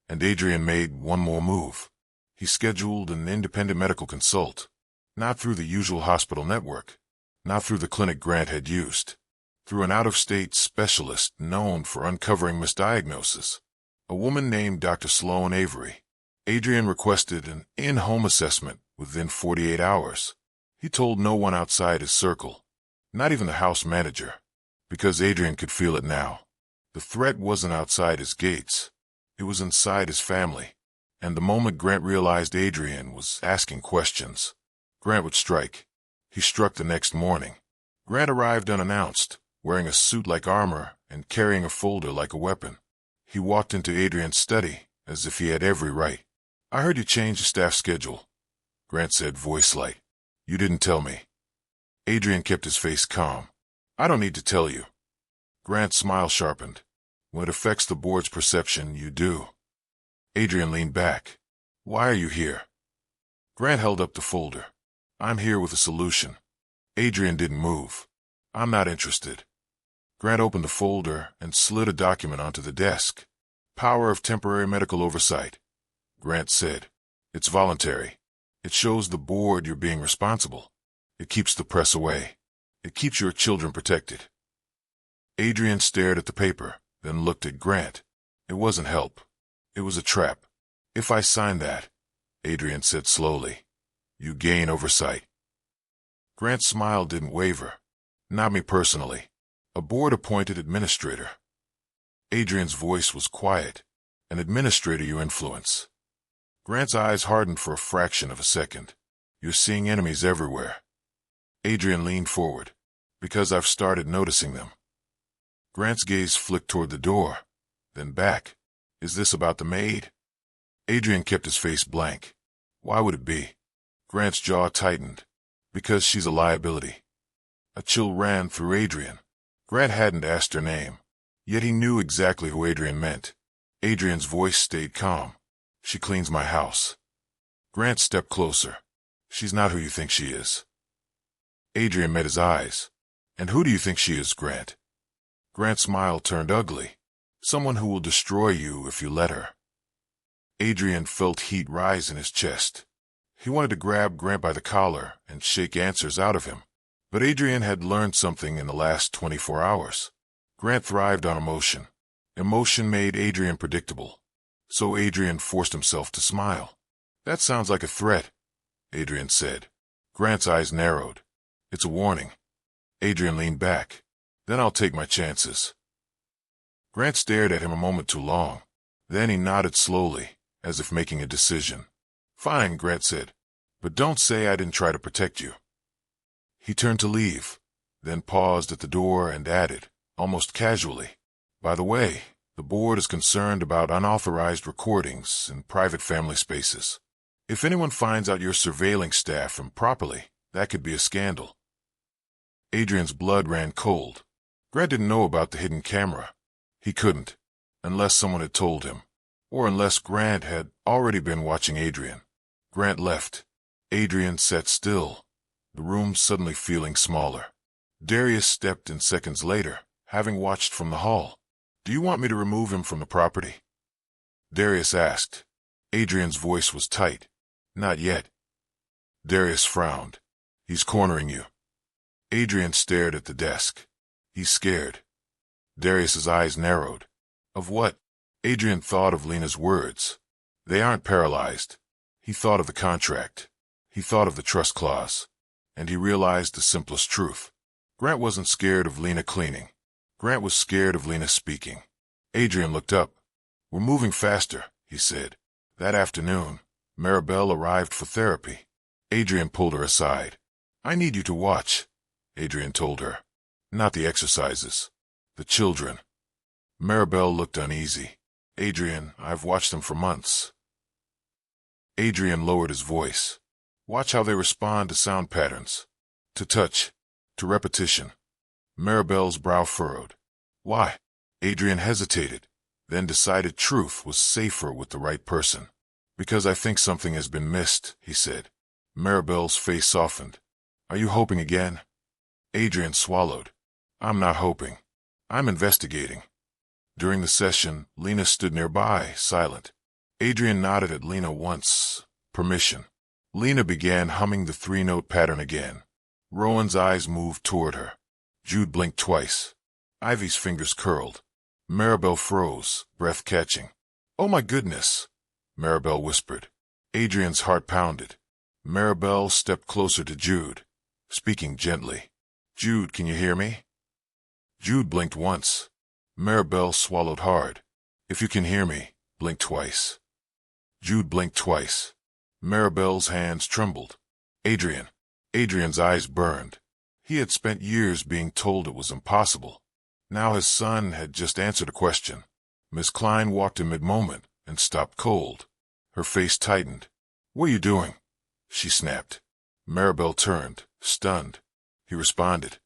And Adrian made one more move. He scheduled an independent medical consult, not through the usual hospital network, not through the clinic Grant had used, through an out-of-state specialist known for uncovering misdiagnosis, a woman named Dr. Sloan Avery. Adrian requested an in-home assessment within 48 hours. He told no one outside his circle, not even the house manager, because Adrian could feel it now. The threat wasn't outside his gates. It was inside his family. And the moment Grant realized Adrian was asking questions, Grant would strike. He struck the next morning. Grant arrived unannounced, wearing a suit like armor and carrying a folder like a weapon. He walked into Adrian's study as if he had every right. "I heard you changed the staff schedule," Grant said, voice light. "You didn't tell me." Adrian kept his face calm. "I don't need to tell you." Grant's smile sharpened. "When it affects the board's perception, you do." Adrian leaned back. "Why are you here?" Grant held up the folder. "I'm here with a solution." Adrian didn't move. "I'm not interested." Grant opened the folder and slid a document onto the desk. "Power of temporary medical oversight," Grant said. "It's voluntary. It shows the board you're being responsible. It keeps the press away. It keeps your children protected." Adrian stared at the paper, then looked at Grant. It wasn't help. It was a trap. "If I sign that," Adrian said slowly, "you gain oversight." Grant's smile didn't waver. "Not me personally. A board-appointed administrator." Adrian's voice was quiet. "An administrator you influence." Grant's eyes hardened for a fraction of a second. "You're seeing enemies everywhere." Adrian leaned forward. "Because I've started noticing them." Grant's gaze flicked toward the door, then back. "Is this about the maid?" Adrian kept his face blank. "Why would it be?" Grant's jaw tightened. "Because she's a liability." A chill ran through Adrian. Grant hadn't asked her name, yet he knew exactly who Adrian meant. Adrian's voice stayed calm. "She cleans my house." Grant stepped closer. "She's not who you think she is." Adrian met his eyes. "And who do you think she is, Grant?" Grant's smile turned ugly. "Someone who will destroy you if you let her." Adrian felt heat rise in his chest. He wanted to grab Grant by the collar and shake answers out of him. But Adrian had learned something in the last 24 hours. Grant thrived on emotion. Emotion made Adrian predictable. So Adrian forced himself to smile. "That sounds like a threat," Adrian said. Grant's eyes narrowed. "It's a warning." Adrian leaned back. "Then I'll take my chances." Grant stared at him a moment too long. Then he nodded slowly, as if making a decision. "Fine," Grant said. "But don't say I didn't try to protect you." He turned to leave, then paused at the door and added, almost casually, "By the way, the board is concerned about unauthorized recordings in private family spaces. If anyone finds out you're surveilling staff improperly, that could be a scandal." Adrian's blood ran cold. Grant didn't know about the hidden camera. He couldn't, unless someone had told him, or unless Grant had already been watching Adrian. Grant left. Adrian sat still, the room suddenly feeling smaller. Darius stepped in seconds later, having watched from the hall. "Do you want me to remove him from the property?" Darius asked. Adrian's voice was tight. "Not yet." Darius frowned. "He's cornering you." Adrian stared at the desk. "He's scared." Darius's eyes narrowed. "Of what?" Adrian thought of Lena's words. "They aren't paralyzed." He thought of the contract. He thought of the trust clause. And he realized the simplest truth. Grant wasn't scared of Lena cleaning. Grant was scared of Lena speaking. Adrian looked up. "We're moving faster," he said. That afternoon, Maribel arrived for therapy. Adrian pulled her aside. "I need you to watch," Adrian told her. "Not the exercises. The children." Maribel looked uneasy. "Adrian, I've watched them for months." Adrian lowered his voice. "Watch how they respond to sound patterns, to touch, to repetition." Maribel's brow furrowed. "Why?" Adrian hesitated, then decided truth was safer with the right person. Because I think something has been missed, he said. Maribel's face softened. Are you hoping again? Adrian swallowed. I'm not hoping. I'm investigating. During the session, Lena stood nearby, silent. Adrian nodded at Lena once. Permission. Lena began humming the three-note pattern again. Rowan's eyes moved toward her. Jude blinked twice. Ivy's fingers curled. Maribel froze, breath catching. Oh my goodness, Maribel whispered. Adrian's heart pounded. Maribel stepped closer to Jude, speaking gently. Jude, can you hear me? Jude blinked once. Maribel swallowed hard. If you can hear me, blink twice. Jude blinked twice. Maribel's hands trembled. Adrian. Adrian's eyes burned. He had spent years being told it was impossible. Now his son had just answered a question. Miss Klein walked in mid-moment and stopped cold. Her face tightened. What are you doing? She snapped. Maribel turned, stunned. He responded.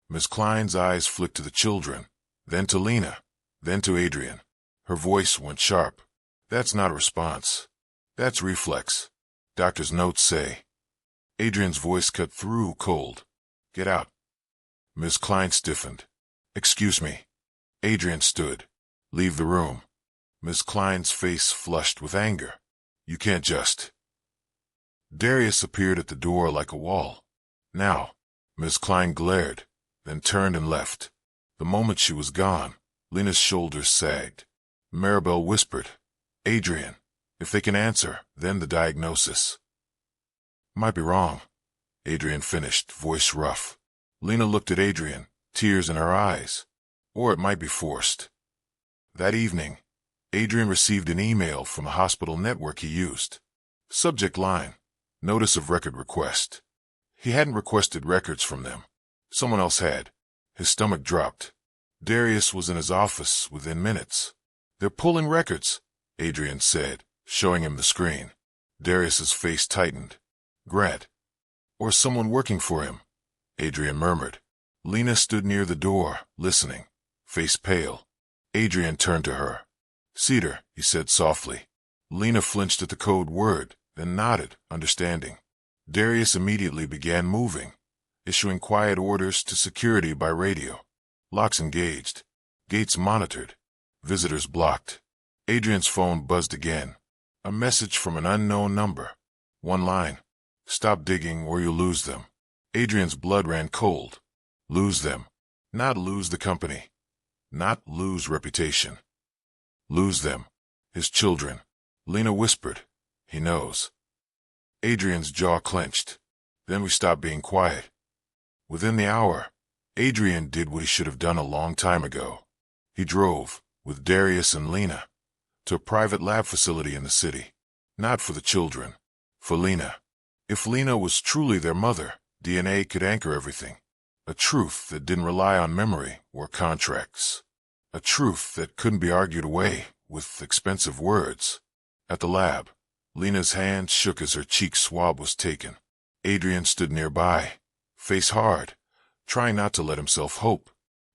Miss Klein's eyes flicked to the children, then to Lena, then to Adrian. Her voice went sharp. That's not a response. That's reflex. Doctor's notes say. Adrian's voice cut through cold. Get out. Miss Klein stiffened. Excuse me. Adrian stood. Leave the room. Miss Klein's face flushed with anger. You can't just. Darius appeared at the door like a wall. Now. Miss Klein glared, then turned and left. The moment she was gone, Lena's shoulders sagged. Maribel whispered, Adrian, if they can answer, then the diagnosis. Might be wrong. Adrian finished, voice rough. Lena looked at Adrian, tears in her eyes. Or it might be forced. That evening, Adrian received an email from the hospital network he used. Subject line, notice of record request. He hadn't requested records from them. Someone else had. His stomach dropped. Darius was in his office within minutes. They're pulling records, Adrian said, showing him the screen. Darius's face tightened. Grant. Or someone working for him, Adrian murmured. Lena stood near the door, listening, face pale. Adrian turned to her. Cedar, he said softly. Lena flinched at the code word, then nodded, understanding. Darius immediately began moving, issuing quiet orders to security by radio. Locks engaged. Gates monitored. Visitors blocked. Adrian's phone buzzed again. A message from an unknown number. One line. Stop digging or you'll lose them. Adrian's blood ran cold. Lose them. Not lose the company. Not lose reputation. Lose them. His children. Lena whispered. He knows. Adrian's jaw clenched. Then we stopped being quiet. Within the hour, Adrian did what he should have done a long time ago. He drove, with Darius and Lena, to a private lab facility in the city. Not for the children. For Lena. If Lena was truly their mother, DNA could anchor everything. A truth that didn't rely on memory or contracts. A truth that couldn't be argued away with expensive words. At the lab, Lena's hand shook as her cheek swab was taken. Adrian stood nearby, face hard, trying not to let himself hope.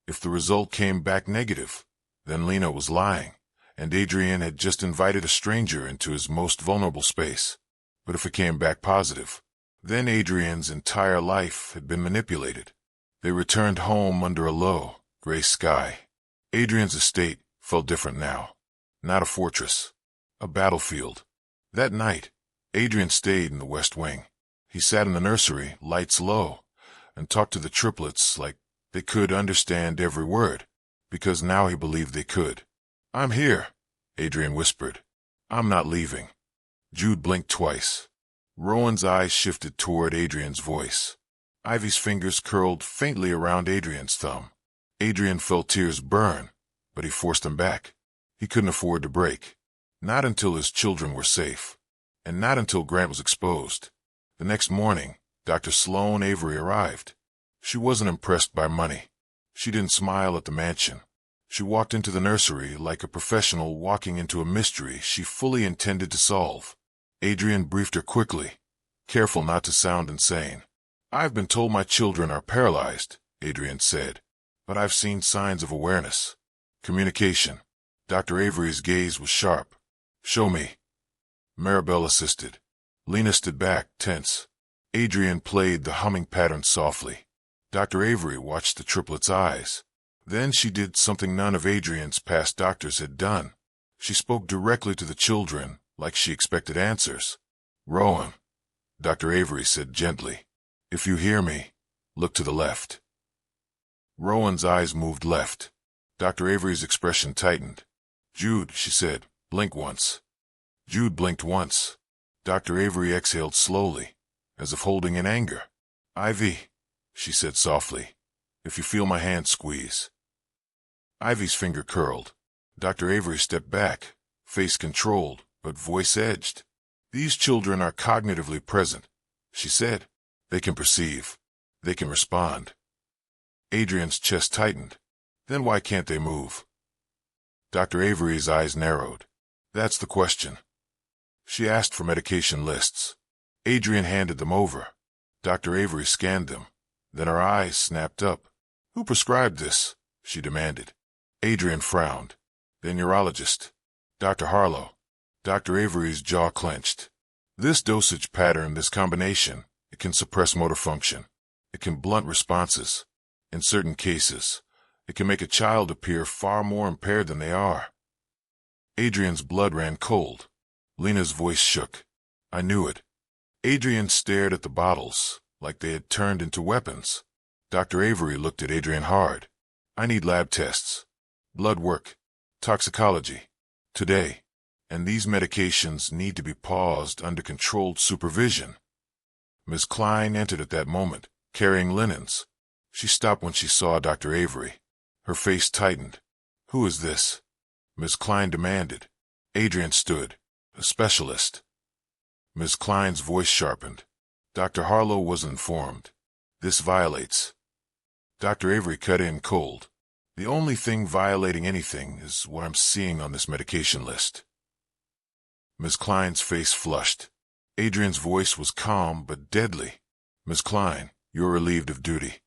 If the result came back negative, then Lena was lying, and Adrian had just invited a stranger into his most vulnerable space. But if it came back positive, then Adrian's entire life had been manipulated. They returned home under a low, gray sky. Adrian's estate felt different now. Not a fortress. A battlefield. That night, Adrian stayed in the West Wing. He sat in the nursery, lights low, and talked to the triplets like they could understand every word, because now he believed they could. I'm here, Adrian whispered. I'm not leaving. Jude blinked twice. Rowan's eyes shifted toward Adrian's voice. Ivy's fingers curled faintly around Adrian's thumb. Adrian felt tears burn, but he forced them back. He couldn't afford to break. Not until his children were safe. And not until Grant was exposed. The next morning, Dr. Sloane Avery arrived. She wasn't impressed by money. She didn't smile at the mansion. She walked into the nursery like a professional walking into a mystery she fully intended to solve. Adrian briefed her quickly, careful not to sound insane. I've been told my children are paralyzed, Adrian said, but I've seen signs of awareness. Communication. Dr. Avery's gaze was sharp. Show me. Maribel assisted. Lena stood back, tense. Adrian played the humming pattern softly. Dr. Avery watched the triplets' eyes. Then she did something none of Adrian's past doctors had done. She spoke directly to the children, like she expected answers. "Rowan," Dr. Avery said gently, "if you hear me, look to the left." Rowan's eyes moved left. Dr. Avery's expression tightened. "Jude," she said, "blink once." Jude blinked once. Dr. Avery exhaled slowly, as if holding in anger. "Ivy," she said softly, "if you feel my hand squeeze." Ivy's finger curled. Dr. Avery stepped back, face controlled, but voice edged. "These children are cognitively present," she said. "They can perceive. They can respond." Adrian's chest tightened. "Then why can't they move?" Dr. Avery's eyes narrowed. "That's the question." She asked for medication lists. Adrian handed them over. Dr. Avery scanned them. Then her eyes snapped up. "Who prescribed this?" she demanded. Adrian frowned. "The neurologist. Dr. Harlow." Dr. Avery's jaw clenched. "This dosage pattern, this combination, it can suppress motor function. It can blunt responses. In certain cases, it can make a child appear far more impaired than they are." Adrian's blood ran cold. Lena's voice shook. "I knew it." Adrian stared at the bottles, like they had turned into weapons. Dr. Avery looked at Adrian hard. "I need lab tests. Blood work. Toxicology. Today. And these medications need to be paused under controlled supervision." Ms. Klein entered at that moment, carrying linens. She stopped when she saw Dr. Avery. Her face tightened. "Who is this?" Ms. Klein demanded. Adrian stood. "A specialist." Ms. Klein's voice sharpened. Dr. Harlow was informed. "This violates." Dr. Avery cut in cold. "The only thing violating anything is what I'm seeing on this medication list." Ms. Klein's face flushed. Adrian's voice was calm but deadly. "Ms. Klein, you're relieved of duty."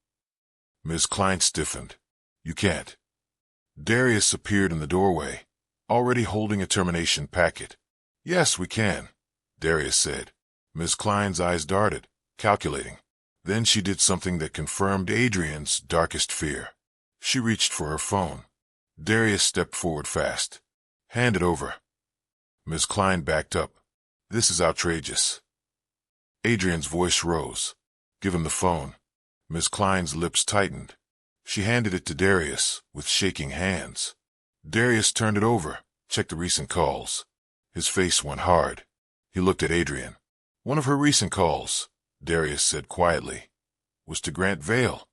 Ms. Klein stiffened. "You can't." Darius appeared in the doorway, already holding a termination packet. "Yes, we can," Darius said. Ms. Klein's eyes darted, calculating. Then she did something that confirmed Adrian's darkest fear. She reached for her phone. Darius stepped forward fast. "Hand it over." Ms. Klein backed up. "This is outrageous." Adrian's voice rose. "Give him the phone." Ms. Klein's lips tightened. She handed it to Darius, with shaking hands. Darius turned it over, checked the recent calls. His face went hard. He looked at Adrian. "One of her recent calls," Darius said quietly, "was to Grant Vale."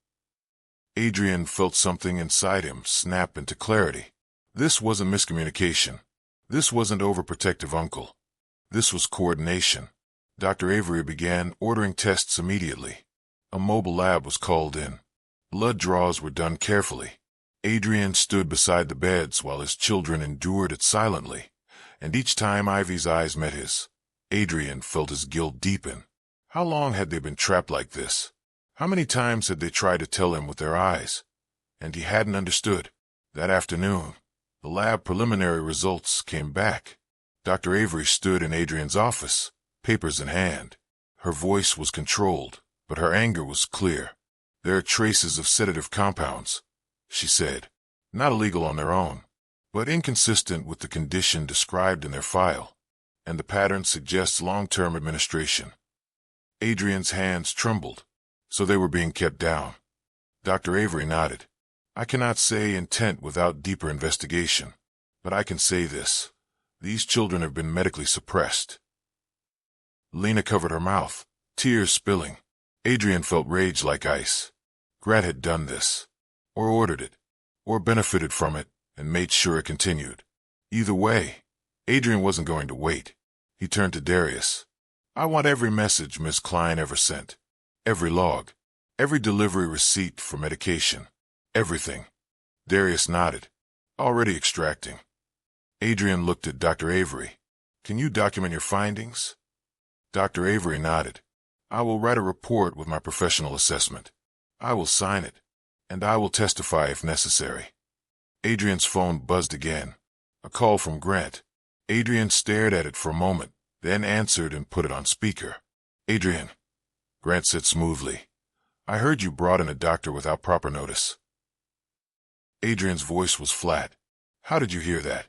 Adrian felt something inside him snap into clarity. This wasn't miscommunication. This wasn't overprotective uncle. This was coordination. Dr. Avery began ordering tests immediately. A mobile lab was called in. Blood draws were done carefully. Adrian stood beside the beds while his children endured it silently, and each time Ivy's eyes met his, Adrian felt his guilt deepen. How long had they been trapped like this? How many times had they tried to tell him with their eyes? And he hadn't understood. That afternoon, the lab preliminary results came back. Dr. Avery stood in Adrian's office, papers in hand. Her voice was controlled, but her anger was clear. "There are traces of sedative compounds," she said. "Not illegal on their own, but inconsistent with the condition described in their file. And the pattern suggests long-term administration." Adrian's hands trembled, so they were being kept down. Dr. Avery nodded. "I cannot say intent without deeper investigation, but I can say this. These children have been medically suppressed." Lena covered her mouth, tears spilling. Adrian felt rage like ice. Grant had done this, or ordered it, or benefited from it and made sure it continued. Either way, Adrian wasn't going to wait. He turned to Darius. "I want every message Ms. Klein ever sent. Every log. Every delivery receipt for medication. Everything." Darius nodded. "Already extracting." Adrian looked at Dr. Avery. "Can you document your findings?" Dr. Avery nodded. "I will write a report with my professional assessment. I will sign it, and I will testify if necessary." Adrian's phone buzzed again. A call from Grant. Adrian stared at it for a moment, then answered and put it on speaker. "Adrian," Grant said smoothly, "I heard you brought in a doctor without proper notice." Adrian's voice was flat. "How did you hear that?"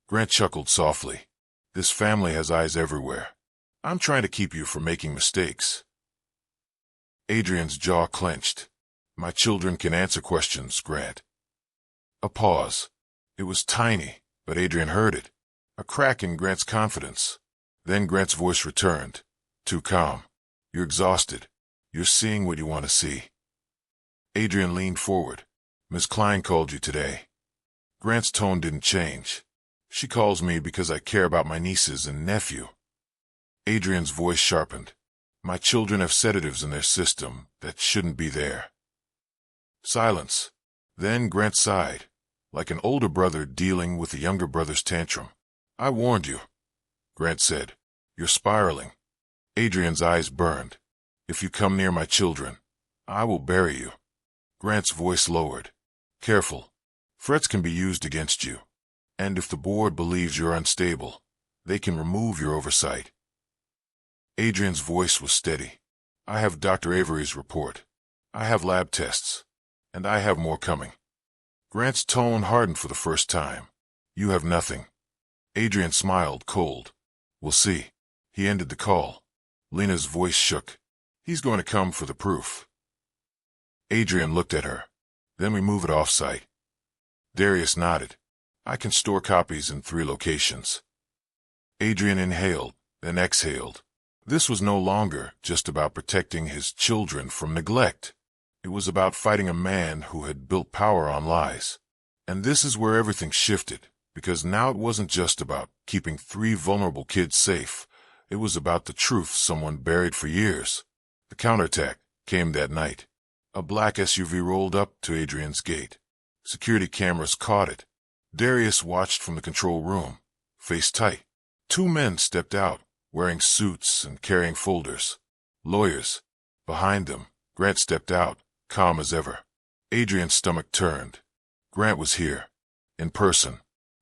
Grant chuckled softly. "This family has eyes everywhere. I'm trying to keep you from making mistakes." Adrian's jaw clenched. "My children can answer questions, Grant." A pause. It was tiny, but Adrian heard it. A crack in Grant's confidence. Then Grant's voice returned. Too calm. "You're exhausted. You're seeing what you want to see." Adrian leaned forward. "Miss Klein called you today." Grant's tone didn't change. "She calls me because I care about my nieces and nephew." Adrian's voice sharpened. "My children have sedatives in their system that shouldn't be there." Silence. Then Grant sighed, like an older brother dealing with a younger brother's tantrum. "I warned you," Grant said. "You're spiraling." Adrian's eyes burned. "If you come near my children, I will bury you." Grant's voice lowered. "Careful. Threats can be used against you. And if the board believes you're unstable, they can remove your oversight." Adrian's voice was steady. "I have Dr. Avery's report. I have lab tests. And I have more coming." Grant's tone hardened for the first time. "You have nothing." Adrian smiled, cold. "We'll see." He ended the call. Lena's voice shook. "He's going to come for the proof." Adrian looked at her. "Then we move it off-site." Darius nodded. "I can store copies in 3 locations." Adrian inhaled, then exhaled. This was no longer just about protecting his children from neglect. It was about fighting a man who had built power on lies. And this is where everything shifted, because now it wasn't just about keeping 3 vulnerable kids safe. It was about the truth someone buried for years. The counterattack came that night. A black SUV rolled up to Adrian's gate. Security cameras caught it. Darius watched from the control room, face tight. 2 men stepped out, wearing suits and carrying folders. Lawyers. Behind them, Grant stepped out, calm as ever. Adrian's stomach turned. Grant was here. In person.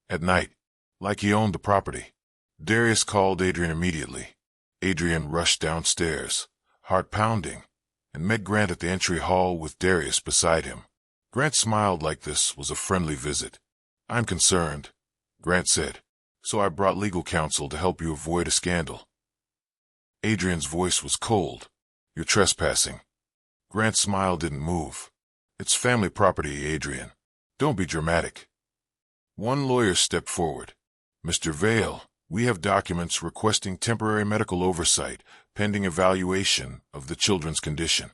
At night. Like he owned the property. Darius called Adrian immediately. Adrian rushed downstairs, heart pounding, and met Grant at the entry hall with Darius beside him. Grant smiled like this was a friendly visit. "I'm concerned," Grant said, "so I brought legal counsel to help you avoid a scandal." Adrian's voice was cold. "You're trespassing." Grant's smile didn't move. "It's family property, Adrian. Don't be dramatic." One lawyer stepped forward. "Mr. Vale, we have documents requesting temporary medical oversight pending evaluation of the children's condition."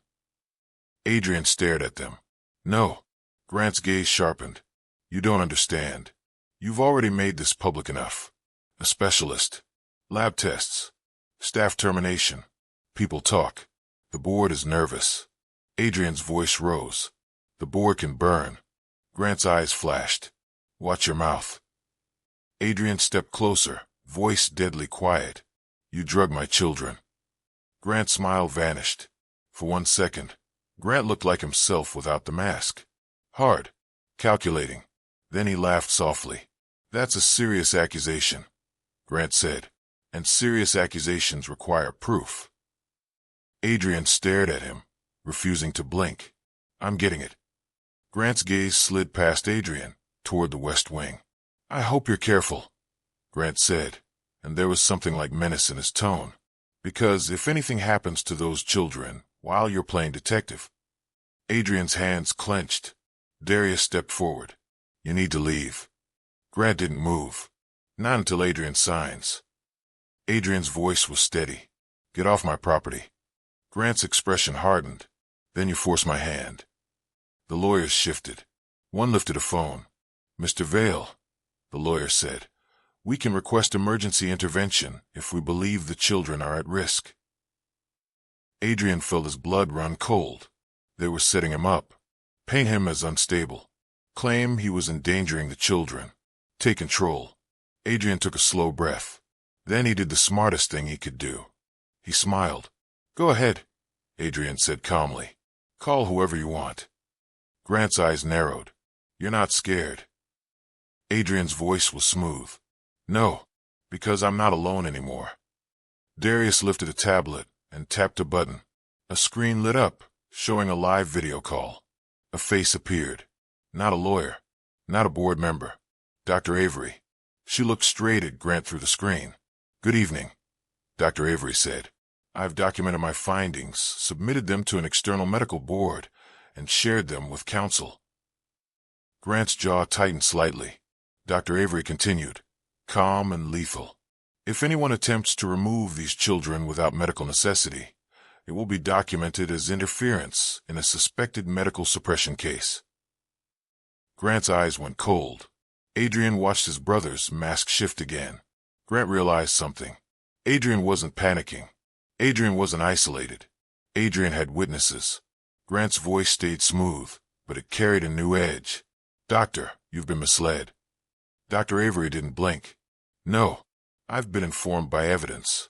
Adrian stared at them. "No." Grant's gaze sharpened. "You don't understand. You've already made this public enough. A specialist. Lab tests. Staff termination. People talk. The board is nervous." Adrian's voice rose. "The board can burn." Grant's eyes flashed. "Watch your mouth." Adrian stepped closer, voice deadly quiet. "You drug my children." Grant's smile vanished. For 1 second, Grant looked like himself without the mask. Hard. Calculating. Then he laughed softly. "That's a serious accusation," Grant said, "and serious accusations require proof." Adrian stared at him, refusing to blink. "I'm getting it." Grant's gaze slid past Adrian, toward the West Wing. "I hope you're careful," Grant said, and there was something like menace in his tone. "Because if anything happens to those children while you're playing detective." Adrian's hands clenched. Darius stepped forward. "You need to leave." Grant didn't move. Not until Adrian signs. Adrian's voice was steady. "Get off my property." Grant's expression hardened. "Then you force my hand." The lawyers shifted. One lifted a phone. "Mr. Vale," the lawyer said, "we can request emergency intervention if we believe the children are at risk." Adrian felt his blood run cold. They were setting him up. Paint him as unstable. Claim he was endangering the children. Take control. Adrian took a slow breath. Then he did the smartest thing he could do. He smiled. "Go ahead," Adrian said calmly. "Call whoever you want." Grant's eyes narrowed. "You're not scared?" Adrian's voice was smooth. "No." Because I'm not alone anymore. Darius lifted a tablet and tapped a button. A screen lit up, showing a live video call. A face appeared. Not a lawyer. Not a board member. Dr. Avery. She looked straight at Grant through the screen. "Good evening," Dr. Avery said. "I've documented my findings, submitted them to an external medical board, and shared them with counsel." Grant's jaw tightened slightly. Dr. Avery continued, calm and lethal. "If anyone attempts to remove these children without medical necessity, it will be documented as interference in a suspected medical suppression case." Grant's eyes went cold. Adrian watched his brother's mask shift again. Grant realized something. Adrian wasn't panicking. Adrian wasn't isolated. Adrian had witnesses. Grant's voice stayed smooth, but it carried a new edge. "Doctor, you've been misled." Dr. Avery didn't blink. "No, I've been informed by evidence."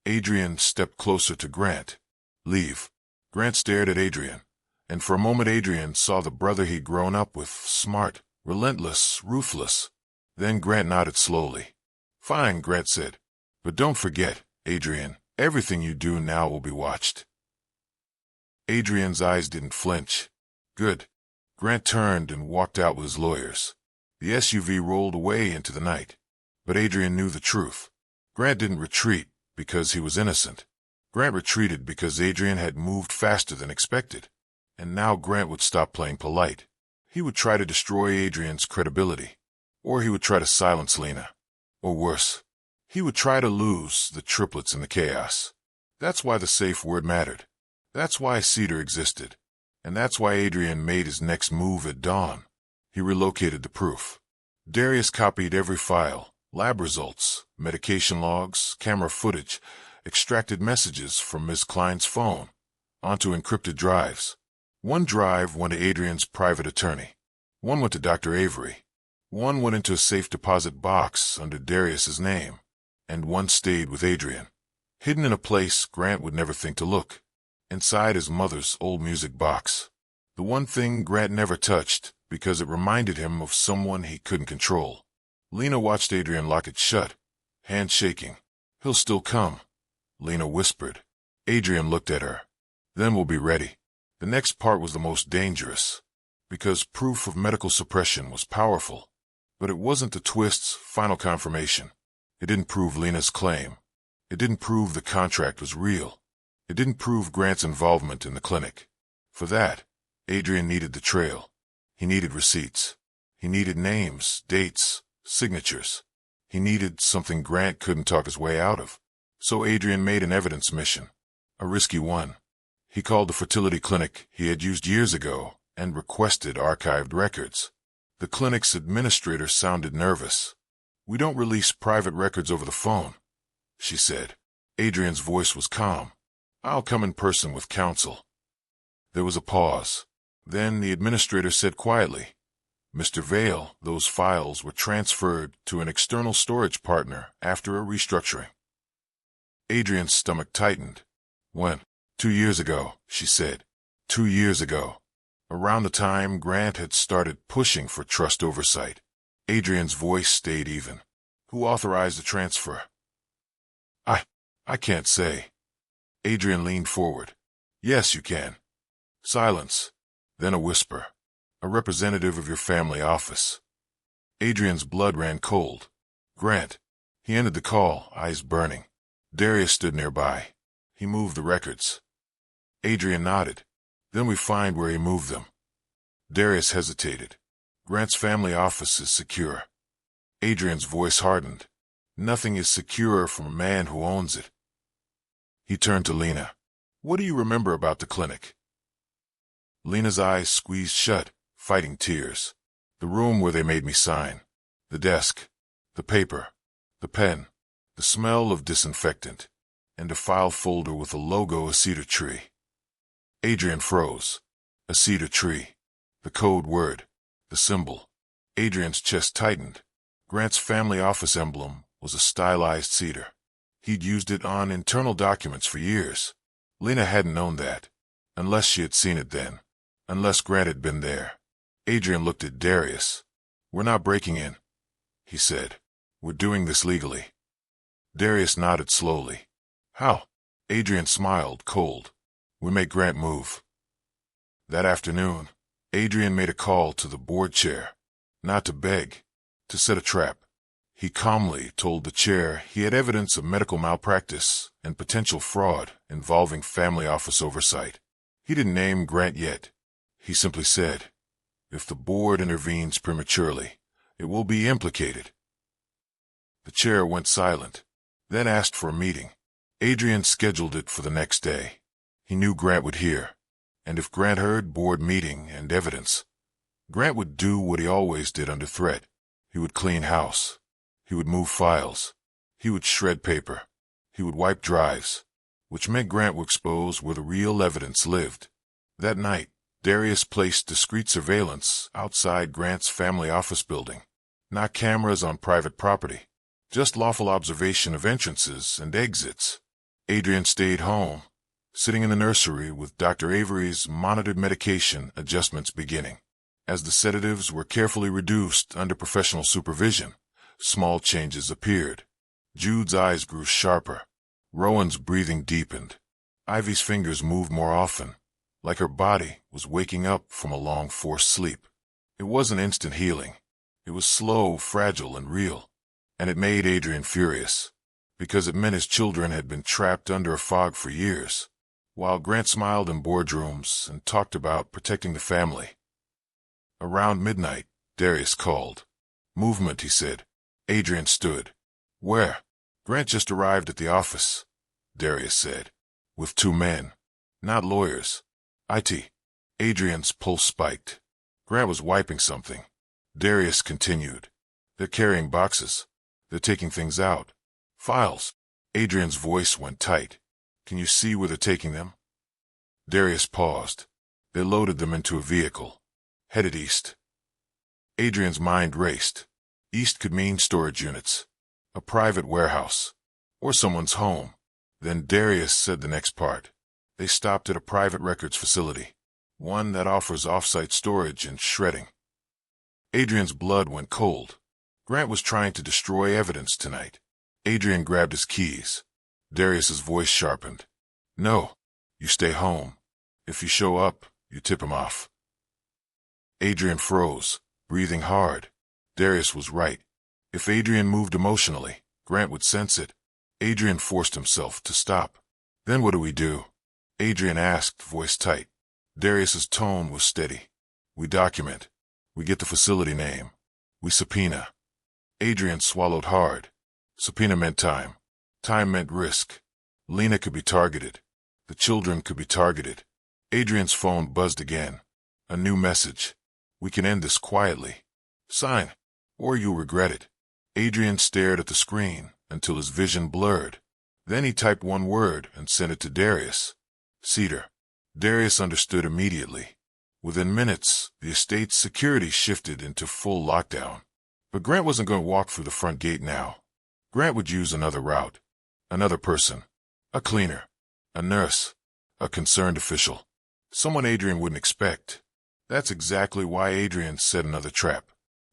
Adrian stepped closer to Grant. "Leave." Grant stared at Adrian, and for a moment Adrian saw the brother he'd grown up with, smart, relentless, ruthless. Then Grant nodded slowly. "Fine," Grant said. "But don't forget, Adrian, everything you do now will be watched." Adrian's eyes didn't flinch. "Good." Grant turned and walked out with his lawyers. The SUV rolled away into the night. But Adrian knew the truth. Grant didn't retreat because he was innocent. Grant retreated because Adrian had moved faster than expected. And now Grant would stop playing polite. He would try to destroy Adrian's credibility. Or he would try to silence Lena. Or worse, he would try to lose the triplets in the chaos. That's why the safe word mattered. That's why Cedar existed. And that's why Adrian made his next move at dawn. He relocated the proof. Darius copied every file, lab results, medication logs, camera footage, extracted messages from Ms. Klein's phone, onto encrypted drives. One drive went to Adrian's private attorney. One went to Dr. Avery. One went into a safe deposit box under Darius's name. And one stayed with Adrian, hidden in a place Grant would never think to look. Inside his mother's old music box. The one thing Grant never touched because it reminded him of someone he couldn't control. Lena watched Adrian lock it shut, hand shaking. "He'll still come," Lena whispered. Adrian looked at her. "Then we'll be ready." The next part was the most dangerous, because proof of medical suppression was powerful. But it wasn't the twist's final confirmation. It didn't prove Lena's claim. It didn't prove the contract was real. It didn't prove Grant's involvement in the clinic. For that, Adrian needed the trail. He needed receipts. He needed names, dates, signatures. He needed something Grant couldn't talk his way out of. So Adrian made an evidence mission. A risky one. He called the fertility clinic he had used years ago and requested archived records. The clinic's administrator sounded nervous. "We don't release private records over the phone," she said. Adrian's voice was calm. "I'll come in person with counsel." There was a pause. Then the administrator said quietly, "Mr. Vale, those files were transferred to an external storage partner after a restructuring." Adrian's stomach tightened. "When?" 2 years ago, she said. 2 years ago. Around the time Grant had started pushing for trust oversight. Adrian's voice stayed even. "Who authorized the transfer?" I can't say." Adrian leaned forward. "Yes, you can." Silence. Then a whisper. "A representative of your family office." Adrian's blood ran cold. "Grant." He ended the call, eyes burning. Darius stood nearby. He moved the records. Adrian nodded. "Then we find where he moved them." Darius hesitated. "Grant's family office is secure." Adrian's voice hardened. "Nothing is secure from a man who owns it." He turned to Lena. "What do you remember about the clinic?" Lena's eyes squeezed shut, fighting tears. "The room where they made me sign. The desk. The paper. The pen. The smell of disinfectant. And a file folder with a logo, a cedar tree." Adrian froze. A cedar tree. The code word. The symbol. Adrian's chest tightened. Grant's family office emblem was a stylized cedar. He'd used it on internal documents for years. Lena hadn't known that. Unless she had seen it then. Unless Grant had been there. Adrian looked at Darius. "We're not breaking in," he said. "We're doing this legally." Darius nodded slowly. How? Adrian smiled, cold. We make Grant move. That afternoon, Adrian made a call to the board chair, not to beg, to set a trap. He calmly told the chair he had evidence of medical malpractice and potential fraud involving family office oversight. He didn't name Grant yet. He simply said, if the board intervenes prematurely, it will be implicated. The chair went silent, then asked for a meeting. Adrian scheduled it for the next day. He knew Grant would hear, and if Grant heard board meeting and evidence, Grant would do what he always did under threat. He would clean house. He would move files. He would shred paper. He would wipe drives, which meant Grant would expose where the real evidence lived. That night, Darius placed discreet surveillance outside Grant's family office building. Not cameras on private property, just lawful observation of entrances and exits. Adrian stayed home, sitting in the nursery with Dr. Avery's monitored medication adjustments beginning. As the sedatives were carefully reduced under professional supervision, small changes appeared. Jude's eyes grew sharper. Rowan's breathing deepened. Ivy's fingers moved more often, like her body was waking up from a long forced sleep. It wasn't instant healing. It was slow, fragile, and real. And it made Adrian furious, because it meant his children had been trapped under a fog for years, while Grant smiled in boardrooms and talked about protecting the family. Around midnight, Darius called. Movement, he said. Adrian stood. Where? Grant just arrived at the office, Darius said. With 2 men. Not lawyers. IT. Adrian's pulse spiked. Grant was wiping something. Darius continued. They're carrying boxes. They're taking things out. Files. Adrian's voice went tight. Can you see where they're taking them? Darius paused. They loaded them into a vehicle. Headed east. Adrian's mind raced. East could mean storage units, a private warehouse, or someone's home. Then Darius said the next part. They stopped at a private records facility, one that offers off-site storage and shredding. Adrian's blood went cold. Grant was trying to destroy evidence tonight. Adrian grabbed his keys. Darius's voice sharpened. No, you stay home. If you show up, you tip him off. Adrian froze, breathing hard. Darius was right. If Adrian moved emotionally, Grant would sense it. Adrian forced himself to stop. Then what do we do? Adrian asked, voice tight. Darius's tone was steady. We document. We get the facility name. We subpoena. Adrian swallowed hard. Subpoena meant time. Time meant risk. Lena could be targeted. The children could be targeted. Adrian's phone buzzed again. A new message. We can end this quietly. Sign, or you'll regret it. Adrian stared at the screen until his vision blurred. Then he typed one word and sent it to Darius. Cedar. Darius understood immediately. Within minutes, the estate's security shifted into full lockdown. But Grant wasn't going to walk through the front gate now. Grant would use another route. Another person. A cleaner. A nurse. A concerned official. Someone Adrian wouldn't expect. That's exactly why Adrian set another trap.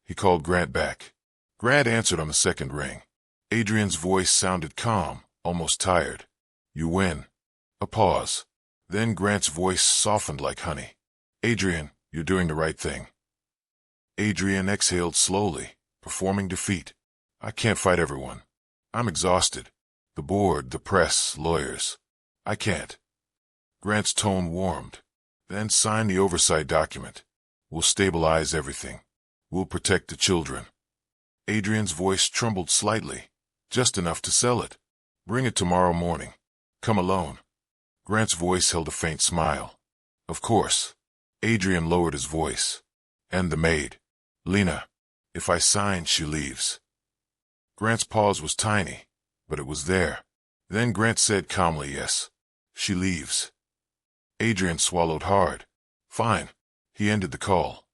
He called Grant back. Grant answered on the second ring. Adrian's voice sounded calm, almost tired. You win. A pause. Then Grant's voice softened like honey. Adrian, you're doing the right thing. Adrian exhaled slowly, performing defeat. I can't fight everyone. I'm exhausted. The board, the press, lawyers. I can't. Grant's tone warmed. Then sign the oversight document. We'll stabilize everything. We'll protect the children. Adrian's voice trembled slightly, just enough to sell it. Bring it tomorrow morning. Come alone. Grant's voice held a faint smile. Of course. Adrian lowered his voice. And the maid. Lena. If I sign, she leaves. Grant's pause was tiny, but it was there. Then Grant said calmly, yes. She leaves. Adrian swallowed hard. Fine. He ended the call.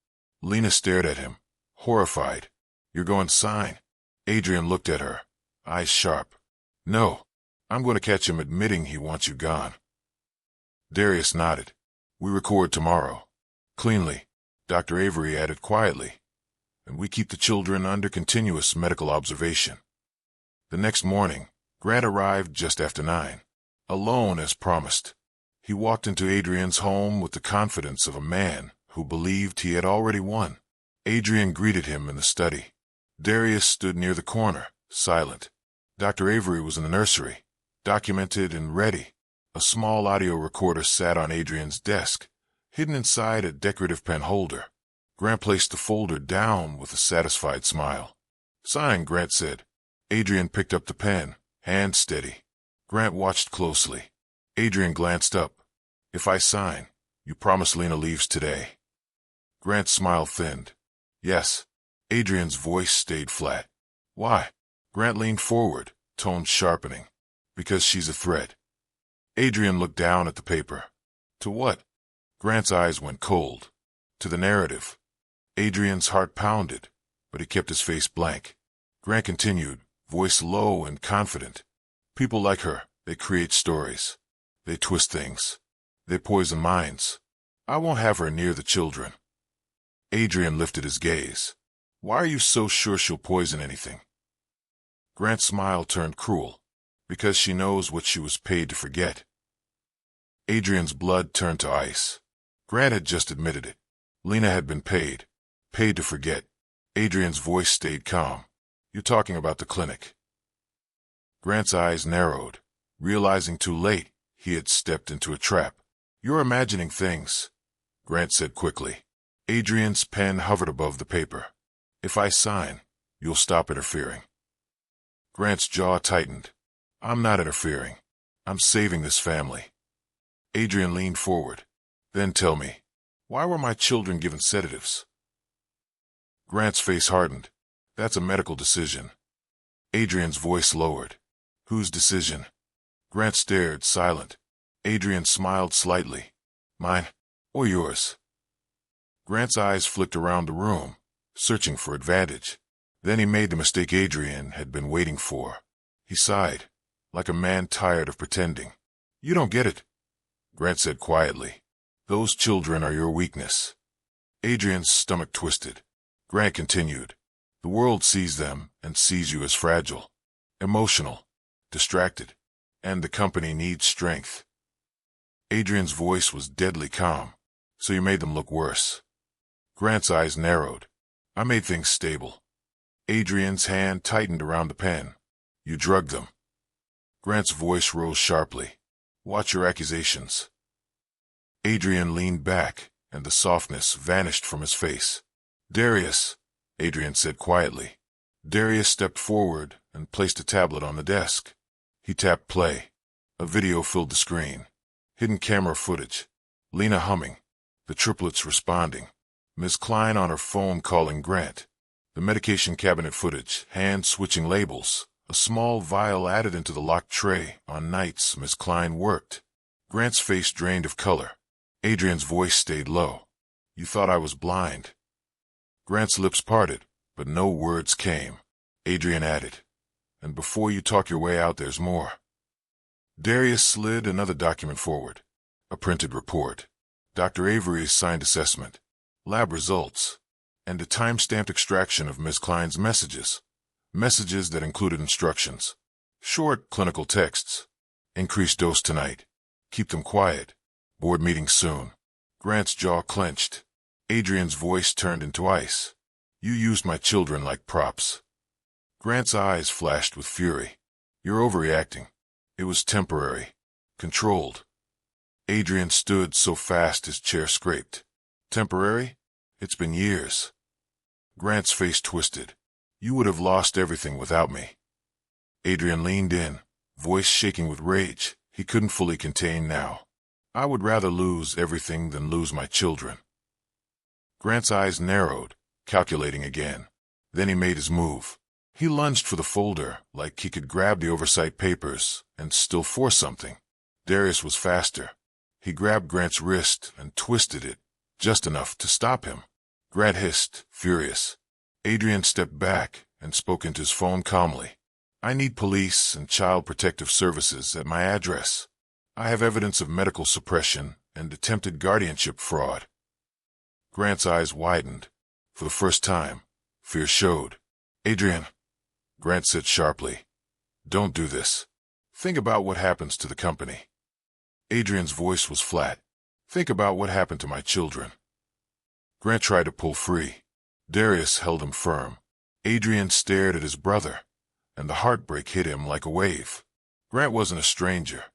Lena stared at him, horrified. You're going to sign? Adrian looked at her, eyes sharp. No. I'm going to catch him admitting he wants you gone. Darius nodded. We record tomorrow. Cleanly, Dr. Avery added quietly. And we keep the children under continuous medical observation. The next morning, Grant arrived just after 9, alone as promised. He walked into Adrian's home with the confidence of a man who believed he had already won. Adrian greeted him in the study. Darius stood near the corner, silent. Dr. Avery was in the nursery, documented and ready. A small audio recorder sat on Adrian's desk, hidden inside a decorative pen holder. Grant placed the folder down with a satisfied smile. "Sign," Grant said. Adrian picked up the pen, hand steady. Grant watched closely. Adrian glanced up. "If I sign, you promise Lena leaves today?" Grant's smile thinned. "Yes." Adrian's voice stayed flat. "Why?" Grant leaned forward, tone sharpening. "Because she's a threat." Adrian looked down at the paper. "To what?" Grant's eyes went cold. "To the narrative." Adrian's heart pounded, but he kept his face blank. Grant continued, voice low and confident. "People like her, they create stories. They twist things. They poison minds. I won't have her near the children." Adrian lifted his gaze. "Why are you so sure she'll poison anything?" Grant's smile turned cruel. "Because she knows what she was paid to forget." Adrian's blood turned to ice. Grant had just admitted it. Lena had been paid to forget. Adrian's voice stayed calm. "You're talking about the clinic." Grant's eyes narrowed, realizing too late he had stepped into a trap. "You're imagining things," Grant said quickly. Adrian's pen hovered above the paper. "If I sign, you'll stop interfering." Grant's jaw tightened. "I'm not interfering. I'm saving this family." Adrian leaned forward. "Then tell me, why were my children given sedatives?" Grant's face hardened. "That's a medical decision." Adrian's voice lowered. "Whose decision?" Grant stared, silent. Adrian smiled slightly. "Mine or yours?" Grant's eyes flicked around the room, searching for advantage. Then he made the mistake Adrian had been waiting for. He sighed, like a man tired of pretending. "You don't get it," Grant said quietly. "Those children are your weakness." Adrian's stomach twisted. Grant continued. "The world sees them and sees you as fragile, emotional, distracted, and the company needs strength." Adrian's voice was deadly calm. "So you made them look worse." Grant's eyes narrowed. "I made things stable." Adrian's hand tightened around the pen. "You drugged them." Grant's voice rose sharply. "Watch your accusations." Adrian leaned back, and the softness vanished from his face. "Darius," Adrian said quietly. Darius stepped forward and placed a tablet on the desk. He tapped play. A video filled the screen. Hidden camera footage. Lena humming. The triplets responding. Ms. Klein on her phone calling Grant. The medication cabinet footage, hand switching labels. A small vial added into the locked tray on nights Ms. Klein worked. Grant's face drained of color. Adrian's voice stayed low. "You thought I was blind." Grant's lips parted, but no words came. Adrian added, "And before you talk your way out, there's more." Darius slid another document forward. A printed report. Dr. Avery's signed assessment. Lab results. And a time-stamped extraction of Ms. Klein's messages. Messages that included instructions. Short clinical texts. "Increased dose tonight. Keep them quiet. Board meeting soon." Grant's jaw clenched. Adrian's voice turned into ice. "You used my children like props." Grant's eyes flashed with fury. "You're overreacting. It was temporary. Controlled." Adrian stood so fast his chair scraped. "Temporary? It's been years." Grant's face twisted. "You would have lost everything without me." Adrian leaned in, voice shaking with rage he couldn't fully contain now. "I would rather lose everything than lose my children." Grant's eyes narrowed, calculating again. Then he made his move. He lunged for the folder, like he could grab the oversight papers and still force something. Darius was faster. He grabbed Grant's wrist and twisted it, just enough to stop him. Grant hissed, furious. Adrian stepped back and spoke into his phone calmly. "I need police and child protective services at my address. I have evidence of medical suppression and attempted guardianship fraud." Grant's eyes widened. For the first time, fear showed. "Adrian," Grant said sharply, "don't do this." Think about what happens to the company. Adrian's voice was flat. Think about what happened to my children. Grant tried to pull free. Darius held him firm. Adrian stared at his brother, and the heartbreak hit him like a wave. Grant wasn't a stranger.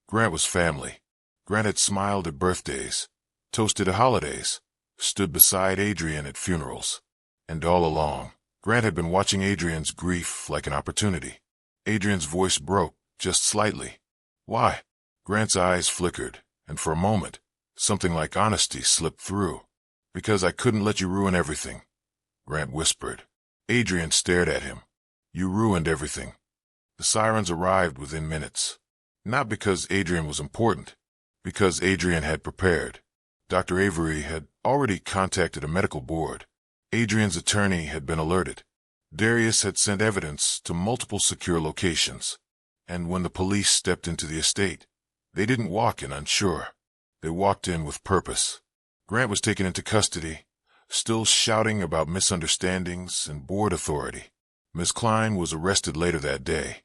Grant was family. Grant had smiled at birthdays, toasted at holidays, stood beside Adrian at funerals. And all along, Grant had been watching Adrian's grief like an opportunity. Adrian's voice broke, just slightly. Why? Grant's eyes flickered, and for a moment, something like honesty slipped through. Because I couldn't let you ruin everything, Grant whispered. Adrian stared at him. You ruined everything. The sirens arrived within minutes. Not because Adrian was important, because Adrian had prepared. Dr. Avery had already contacted a medical board. Adrian's attorney had been alerted. Darius had sent evidence to multiple secure locations. And when the police stepped into the estate, they didn't walk in unsure. They walked in with purpose. Grant was taken into custody, still shouting about misunderstandings and board authority. Ms. Klein was arrested later that day,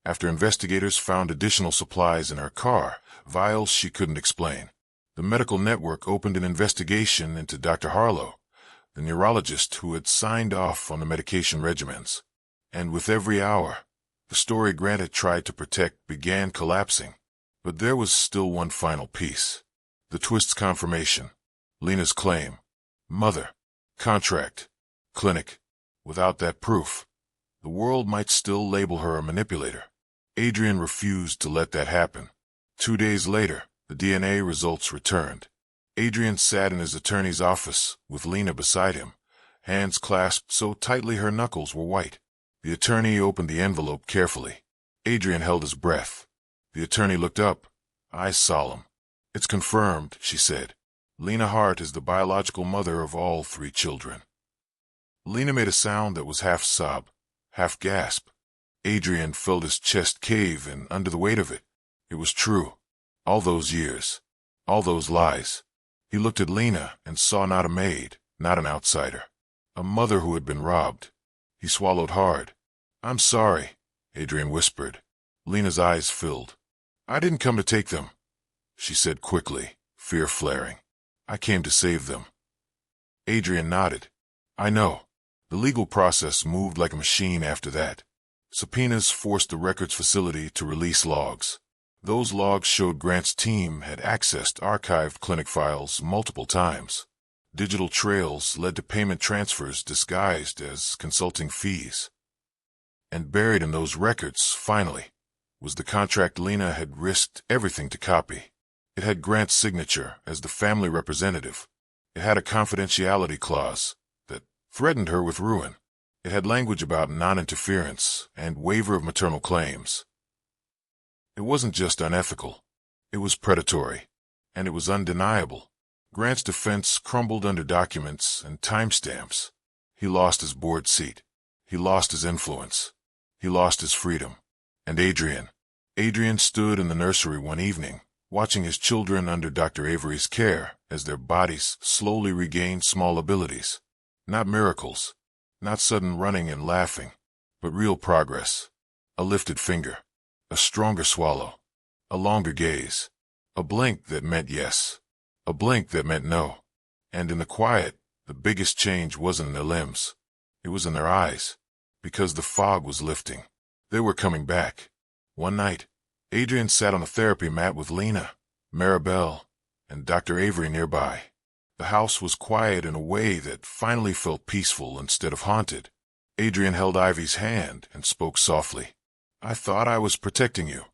after investigators found additional supplies in her car, vials she couldn't explain. The medical network opened an investigation into Dr. Harlow, the neurologist who had signed off on the medication regimens. And with every hour, the story Grant had tried to protect began collapsing. But there was still one final piece. The twist's confirmation. Lena's claim. Mother. Contract. Clinic. Without that proof, the world might still label her a manipulator. Adrian refused to let that happen. 2 days later, the DNA results returned. Adrian sat in his attorney's office with Lena beside him, hands clasped so tightly her knuckles were white. The attorney opened the envelope carefully. Adrian held his breath. The attorney looked up, eyes solemn. It's confirmed, she said. Lena Hart is the biological mother of all 3 children. Lena made a sound that was half sob, half gasp. Adrian felt his chest cave in under the weight of it. It was true. All those years. All those lies. He looked at Lena and saw not a maid, not an outsider. A mother who had been robbed. He swallowed hard. I'm sorry, Adrian whispered. Lena's eyes filled. I didn't come to take them, she said quickly, fear flaring. I came to save them. Adrian nodded. I know. The legal process moved like a machine after that. Subpoenas forced the records facility to release logs. Those logs showed Grant's team had accessed archived clinic files multiple times. Digital trails led to payment transfers disguised as consulting fees. And buried in those records, finally, was the contract Lena had risked everything to copy. It had Grant's signature as the family representative. It had a confidentiality clause that threatened her with ruin. It had language about non-interference and waiver of maternal claims. It wasn't just unethical. It was predatory. And it was undeniable. Grant's defense crumbled under documents and timestamps. He lost his board seat. He lost his influence. He lost his freedom. And Adrian stood in the nursery one evening, watching his children under Dr. Avery's care as their bodies slowly regained small abilities. Not miracles, not sudden running and laughing, but real progress. A lifted finger, a stronger swallow, a longer gaze, a blink that meant yes, a blink that meant no. And in the quiet, the biggest change wasn't in their limbs. It was in their eyes, because the fog was lifting. They were coming back. One night, Adrian sat on a therapy mat with Lena, Maribel, and Dr. Avery nearby. The house was quiet in a way that finally felt peaceful instead of haunted. Adrian held Ivy's hand and spoke softly. I thought I was protecting you,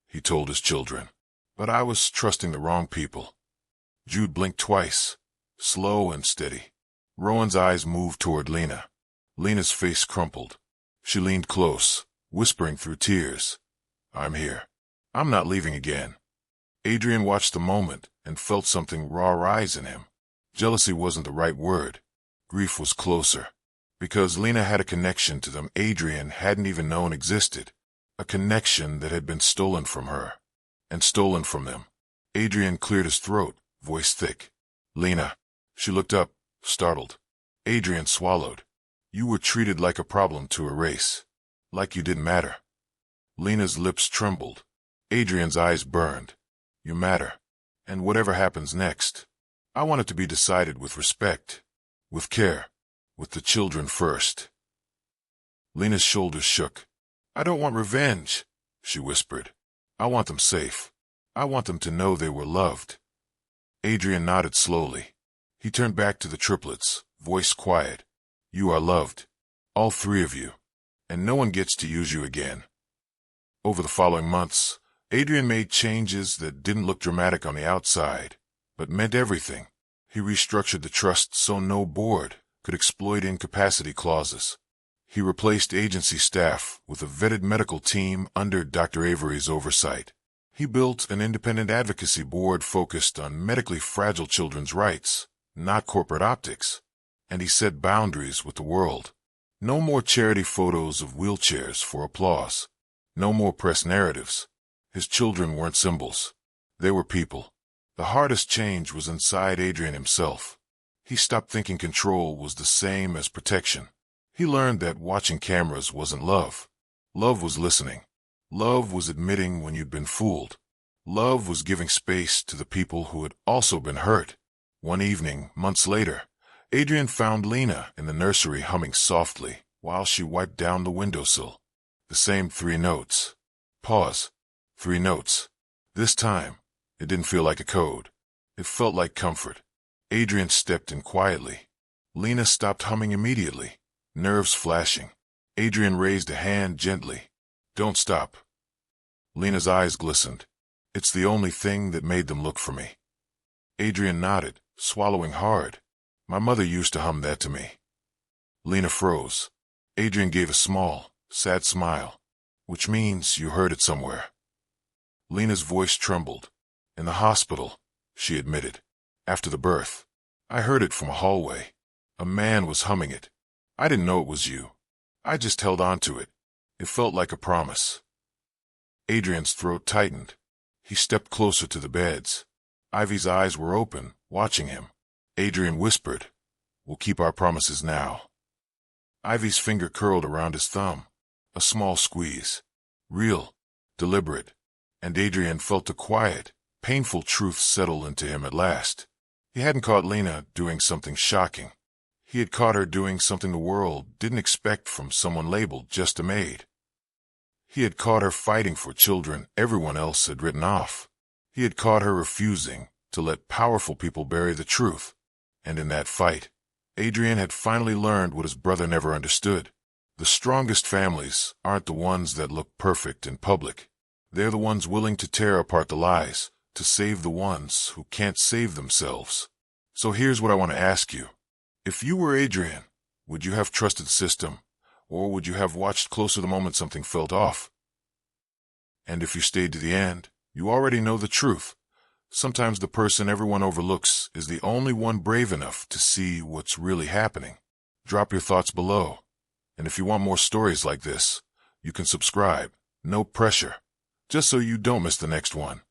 he told his children, but I was trusting the wrong people. Jude blinked twice, slow and steady. Rowan's eyes moved toward Lena. Lena's face crumpled. She leaned close, whispering through tears. I'm here. I'm not leaving again. Adrian watched the moment and felt something raw rise in him. Jealousy wasn't the right word. Grief was closer. Because Lena had a connection to them Adrian hadn't even known existed. A connection that had been stolen from her. And stolen from them. Adrian cleared his throat, voice thick. Lena. She looked up, startled. Adrian swallowed. You were treated like a problem to erase. Like you didn't matter. Lena's lips trembled. Adrian's eyes burned. You matter. And whatever happens next, I want it to be decided with respect, with care, with the children first. Lena's shoulders shook. I don't want revenge, she whispered. I want them safe. I want them to know they were loved. Adrian nodded slowly. He turned back to the triplets, voice quiet. You are loved. All three of you. And no one gets to use you again. Over the following months, Adrian made changes that didn't look dramatic on the outside, but meant everything. He restructured the trust so no board could exploit incapacity clauses. He replaced agency staff with a vetted medical team under Dr. Avery's oversight. He built an independent advocacy board focused on medically fragile children's rights, not corporate optics. And he set boundaries with the world. No more charity photos of wheelchairs for applause. No more press narratives. His children weren't symbols. They were people. The hardest change was inside Adrian himself. He stopped thinking control was the same as protection. He learned that watching cameras wasn't love. Love was listening. Love was admitting when you'd been fooled. Love was giving space to the people who had also been hurt. One evening, months later, Adrian found Lena in the nursery humming softly while she wiped down the windowsill. The same 3 notes. Pause. 3 notes. This time, it didn't feel like a code. It felt like comfort. Adrian stepped in quietly. Lena stopped humming immediately, nerves flashing. Adrian raised a hand gently. Don't stop. Lena's eyes glistened. It's the only thing that made them look for me. Adrian nodded, swallowing hard. My mother used to hum that to me. Lena froze. Adrian gave a small, sad smile. Which means you heard it somewhere. Lena's voice trembled. In the hospital, she admitted. After the birth, I heard it from a hallway. A man was humming it. I didn't know it was you. I just held on to it. It felt like a promise. Adrian's throat tightened. He stepped closer to the beds. Ivy's eyes were open, watching him. Adrian whispered, We'll keep our promises now. Ivy's finger curled around his thumb. A small squeeze. Real, deliberate. And Adrian felt a quiet, painful truth settle into him at last. He hadn't caught Lena doing something shocking. He had caught her doing something the world didn't expect from someone labeled just a maid. He had caught her fighting for children everyone else had written off. He had caught her refusing to let powerful people bury the truth. And in that fight, Adrian had finally learned what his brother never understood. The strongest families aren't the ones that look perfect in public. They're the ones willing to tear apart the lies, to save the ones who can't save themselves. So here's what I want to ask you. If you were Adrian, would you have trusted the system, or would you have watched closer the moment something felt off? And if you stayed to the end, you already know the truth. Sometimes the person everyone overlooks is the only one brave enough to see what's really happening. Drop your thoughts below. And if you want more stories like this, you can subscribe. No pressure. Just so you don't miss the next one.